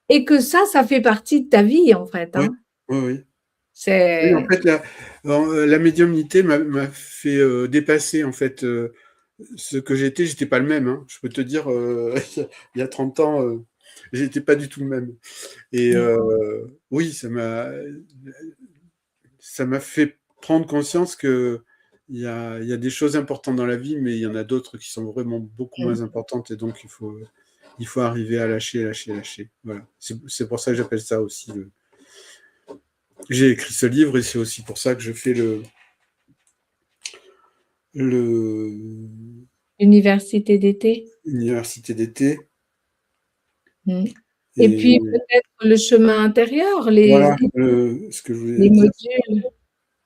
et que ça fait partie de ta vie en fait. oui, Hein. oui, oui. Oui, en C'est fait, la médiumnité m'a fait dépasser en fait ce que j'étais pas le même. Hein. Je peux te dire, il y a 30 ans, j'étais pas du tout le même. Et oui, ça m'a fait prendre conscience que il y a des choses importantes dans la vie, mais il y en a d'autres qui sont vraiment beaucoup moins importantes. Et donc, il faut arriver à lâcher, lâcher, lâcher. Voilà. C'est pour ça que j'appelle ça aussi J'ai écrit ce livre et c'est aussi pour ça que je fais l'université d'été. l'université d'été. Mm. Et Et puis peut-être le chemin intérieur, voilà ce que je voulais les dire. modules.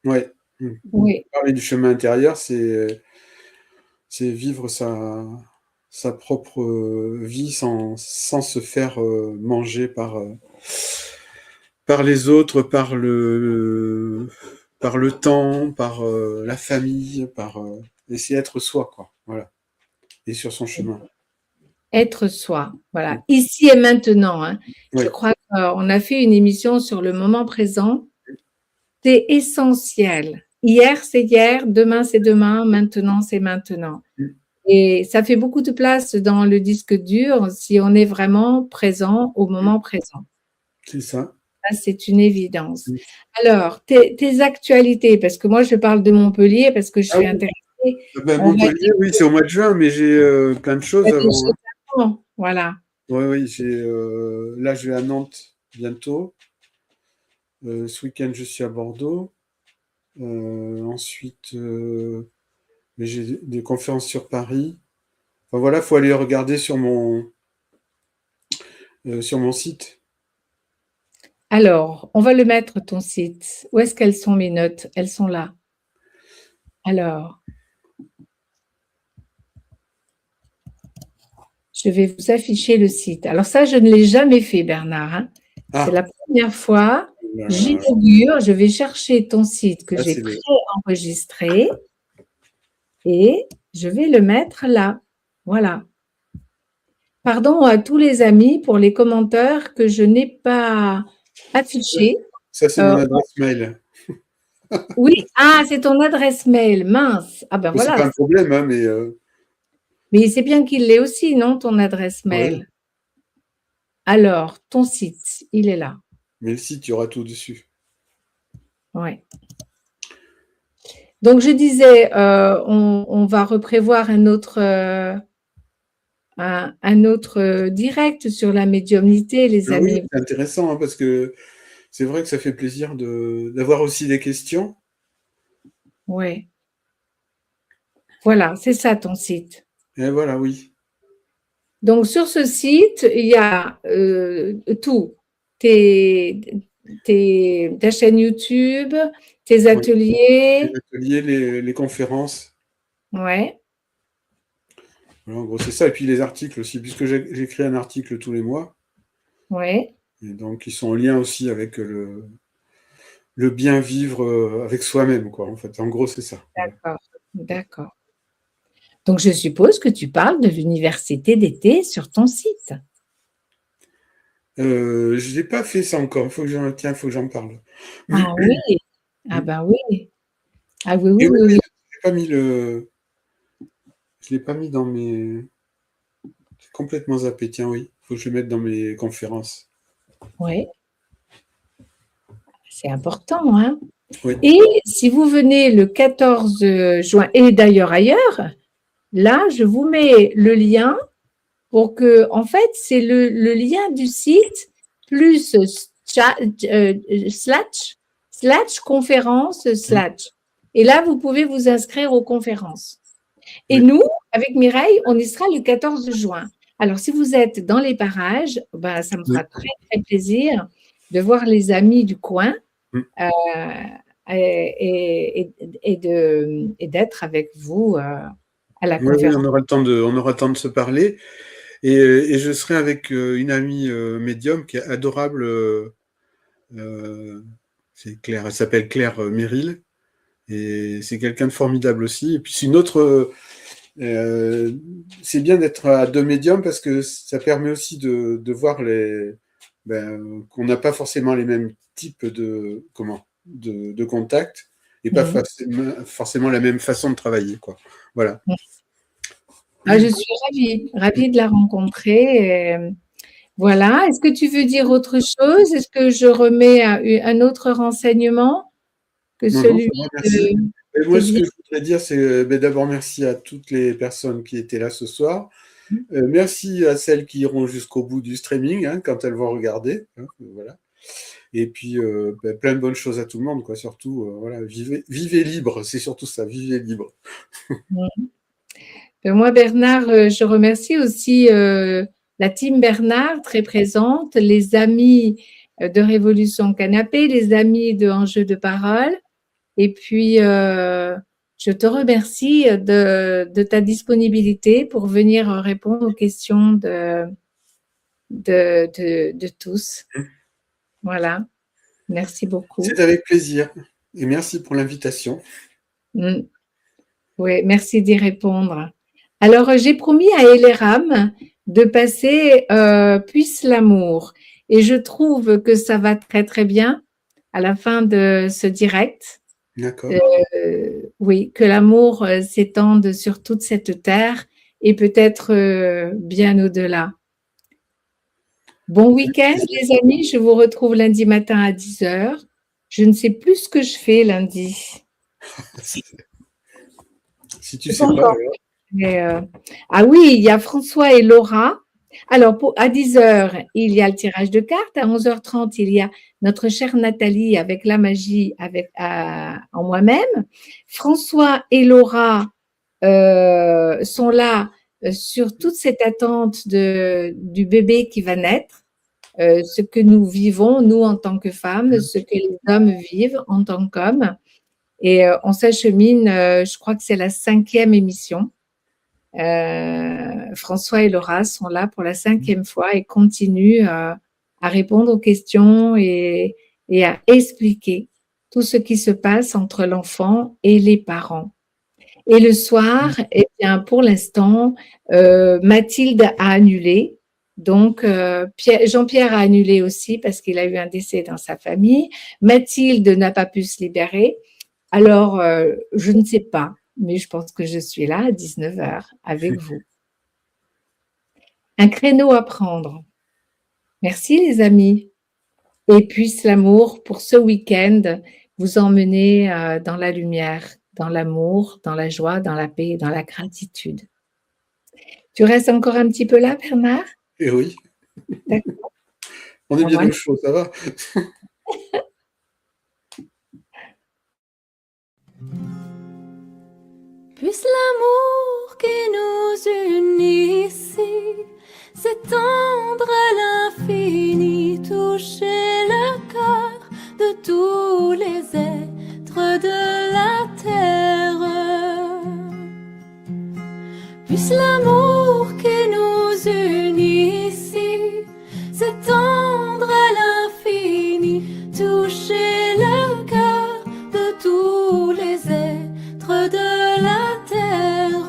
Ouais. Oui, Parler du chemin intérieur, c'est vivre sa propre vie sans se faire manger par les autres, par le temps, par la famille, essayer d'être soi, quoi. Voilà. Et sur son chemin. être soi. Voilà, ici et maintenant. Hein. Je Ouais, crois qu'on a fait une émission sur le moment présent. C'est essentiel. Hier, c'est hier, demain, c'est demain, maintenant, c'est maintenant. Et ça fait beaucoup de place dans le disque dur si on est vraiment présent au moment présent. c'est ça. Ça, c'est une évidence. Alors, tes actualités, parce que moi, je parle de Montpellier parce que je Ah suis oui, intéressée. ben, On va Montpellier, oui, c'est au mois de juin, mais j'ai plein de choses dire des avant. choses avant. Voilà. Oui, oui, là, je vais à Nantes bientôt. Ce week-end, je suis à Bordeaux. Ensuite, mais j'ai des conférences sur Paris. Enfin voilà, il faut aller regarder sur mon site. Alors, on va le mettre, ton site. Où est-ce qu'elles sont mes notes? Elles sont là. Alors, je vais vous afficher le site. Alors ça, je ne l'ai jamais fait, Bernard. Hein. Ah, C'est la première fois. là, J'inaugure, je vais chercher ton site que là, j'ai c'est le. pré-enregistré et je vais le mettre là. Voilà. Pardon à tous les amis pour les commentaires que je n'ai pas affichés. Ça, c'est mon adresse mail. Oui, ah, c'est ton adresse mail, mince. Ah ben C'est voilà, pas un problème, hein, mais c'est bien qu'il l'ait aussi, non, ton adresse ouais. mail. Alors, ton site, il est là. Mais le site, il y aura tout dessus. Ouais. Donc, je disais, on va reprévoir un autre direct sur la médiumnité, les Ah oui, amis. c'est intéressant, hein, parce que c'est vrai que ça fait plaisir d'avoir aussi des questions. Ouais. Voilà, c'est ça ton site. Et voilà, oui. Donc, sur ce site, il y a tout. Ta chaîne YouTube, tes Oui. Les ateliers. ateliers, les conférences. Ouais, Voilà, en gros, c'est ça. Et puis les articles aussi, puisque j'écris un article tous les mois. ouais, Et donc, ils sont en lien aussi avec le bien vivre avec soi-même, quoi. En fait, en gros, c'est ça. Voilà. d'accord, d'accord. Donc, je suppose que tu parles de l'université d'été sur ton site. Je n'ai pas fait ça encore. Tiens, faut que j'en parle. Ah oui, ah ben oui. Ah oui, Et oui, oui, oui, oui, oui. je l'ai pas mis dans mes. J'ai complètement zappé. Tiens, oui, faut que je le mette dans mes conférences. Oui, c'est important, hein. Oui, Et si vous venez le 14 juin, et d'ailleurs ailleurs, là, je vous mets le lien pour que, en fait, c'est le lien du site plus slash conférence slash. Et là, vous pouvez vous inscrire aux conférences. Et oui. nous, avec Mireille, on y sera le 14 juin. Alors, si vous êtes dans les parages, ben, ça me fera très, très plaisir de voir les amis du coin et d'être avec vous à la Oui, oui, conférence. on aura le temps de se parler. Et je serai avec une amie médium qui est adorable. C'est Claire, elle s'appelle Claire Merrill. Et c'est quelqu'un de formidable aussi. Et puis c'est une autre. C'est bien d'être à deux médiums parce que ça permet aussi de voir qu'on n'a pas forcément les mêmes types de contacts et pas forcément la même façon de travailler, quoi. Voilà. Ah, je suis ravie de la rencontrer. Voilà. Est-ce que tu veux dire autre chose? Est-ce que je remets un autre renseignement que celui merci. de... Moi, ce que je voudrais dire, c'est d'abord merci à toutes les personnes qui étaient là ce soir. Merci à celles qui iront jusqu'au bout du streaming, hein, quand elles vont regarder. Hein, voilà. Et puis, plein de bonnes choses à tout le monde, quoi. Surtout, voilà, vivez libre, c'est surtout ça, vivez libre. Moi, Bernard, je remercie aussi la team Bernard, très présente, les amis de Révolution Canapé, les amis de Enjeux de Parole. Et puis, je te remercie de ta disponibilité pour venir répondre aux questions de tous. Voilà. Merci beaucoup. C'est avec plaisir. Et merci pour l'invitation. Oui, merci d'y répondre. Alors, j'ai promis à Eléram de passer Puisse l'amour. Et je trouve que ça va très, très bien à la fin de ce direct. D'accord. Oui, que l'amour s'étende sur toute cette terre et peut-être bien au-delà. Bon week-end, les amis. Je vous retrouve lundi matin à 10h. Je ne sais plus ce que je fais lundi. Si tu sais pas. Mais, ah oui, il y a François et Laura. Alors, à 10h, il y a le tirage de cartes. À 11h30, il y a notre chère Nathalie avec la magie en moi-même. François et Laura sont là sur toute cette attente du bébé qui va naître, ce que nous vivons, nous, en tant que femmes, ce que les hommes vivent en tant qu'hommes. Et on s'achemine, je crois que c'est la 5e émission. François et Laura sont là pour la 5e fois et continuent à répondre aux questions et à expliquer tout ce qui se passe entre l'enfant et les parents. Et le soir, eh bien, pour l'instant, Mathilde a annulé. Donc, Jean-Pierre a annulé aussi parce qu'il a eu un décès dans sa famille. Mathilde n'a pas pu se libérer. Alors, je ne sais pas, mais je pense que je suis là à 19h avec vous. Un créneau à prendre. Merci les amis. Et puisse l'amour pour ce week-end vous emmener dans la lumière, dans l'amour, dans la joie, dans la paix et dans la gratitude. Tu restes encore un petit peu là, Bernard? Eh oui. D'accord. On est bien au chaud, ça va? Puisse l'amour qui nous unit ici s'étendre à l'infini, toucher le cœur de tous les êtres de la terre. Puisse l'amour qui nous unit ici s'étendre à l'infini, toucher le cœur de tous les êtres de la terre.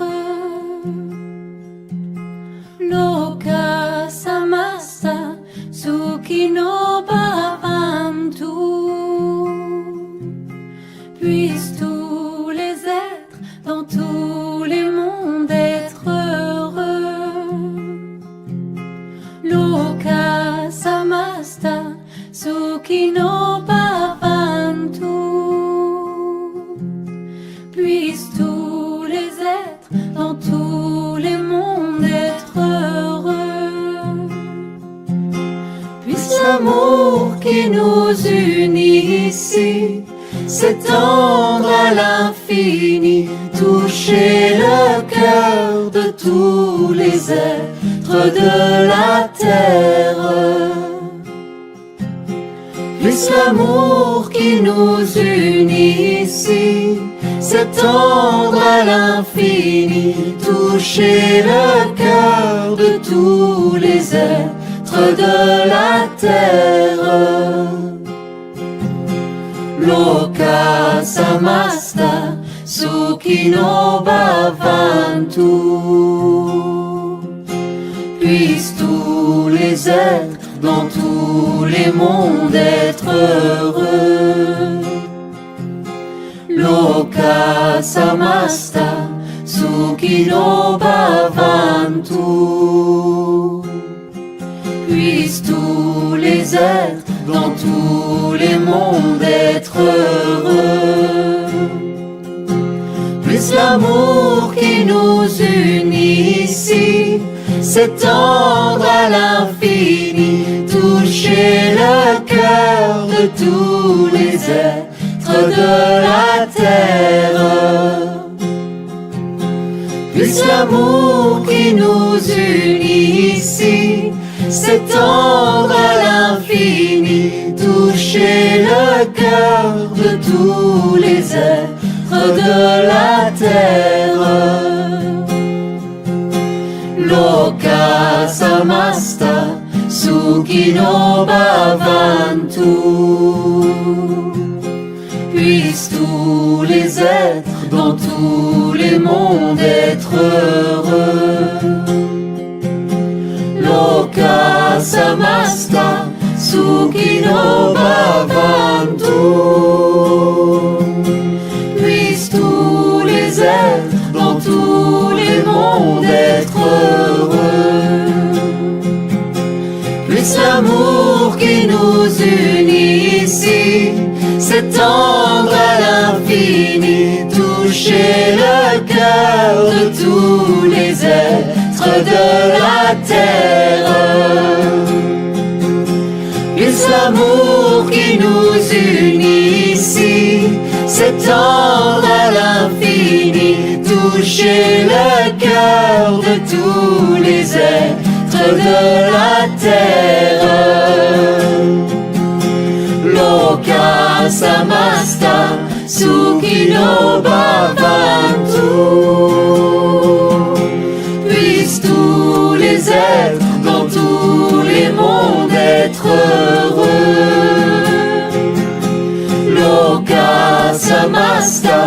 Loka samasta sukhino bhavantu. Puissent tous les êtres dans tous les mondes être heureux. Loka samasta sukhino bhavantu. Puissent tous les êtres dans tous les mondes être heureux. Puisse l'amour qui nous unit ici s'étendre à l'infini, toucher le cœur de tous les êtres de la terre. Puisse l'amour qui nous unit ici s'étendre à l'infini, toucher le cœur de tous les êtres de la terre. Loka samasta sukhino bhavantu. Puissent tous les êtres dans tous les mondes être heureux. Loka samasta sukhino bhavantu. Puissent tous les êtres dans tous les mondes être heureux. Puisse l'amour qui nous unit ici s'étendre à l'infini, toucher le cœur de tous les êtres de la terre. Puisse l'amour qui nous unit ici s'étendre à l'infini, toucher le cœur de tous les êtres de la terre. Loka samasta sukhino bhavantu. Puissent tous les êtres dans tous les mondes être heureux. Loka samasta sukhino bhavantu. Puissent tous les êtres dans tous les mondes être heureux. Puisse l'amour qui nous unit ici s'étendre à l'infini, toucher le cœur de tous les êtres de la terre. Puisse l'amour qui nous unit ici s'étendre à l'infini, toucher le cœur de tous les êtres de la terre. Loka samasta sukhino bhavantu. Puissent tous les êtres dans tous les mondes être heureux. Loka samasta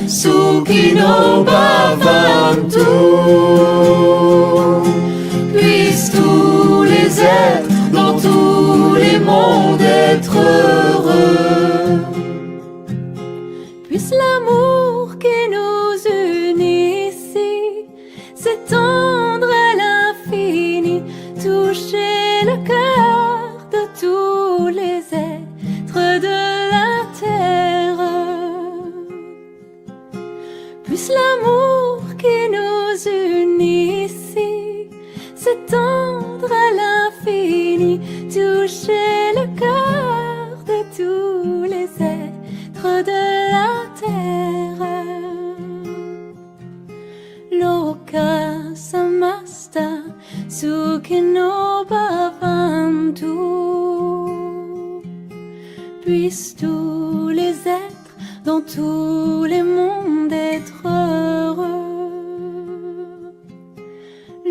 sukhino bhavantu. Puissent tous les êtres dans tous les mondes être heureux. Puisse l'amour qui nous unit ici s'étendre à l'infini, toucher le cœur de tous les êtres de la terre. Puisse l'amour qui nous unit ici s'étendre à l'infini, toucher le cœur de tous les êtres de la terre. Loka samasta sukhino bhavantu. Puissent tous les êtres dans tous les mondes être heureux.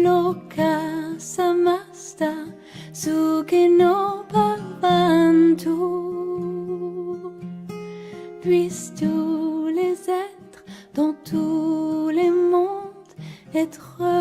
Loka samasta sukhino bhavantu. Puissent tous les êtres dans tous les mondes être heureux.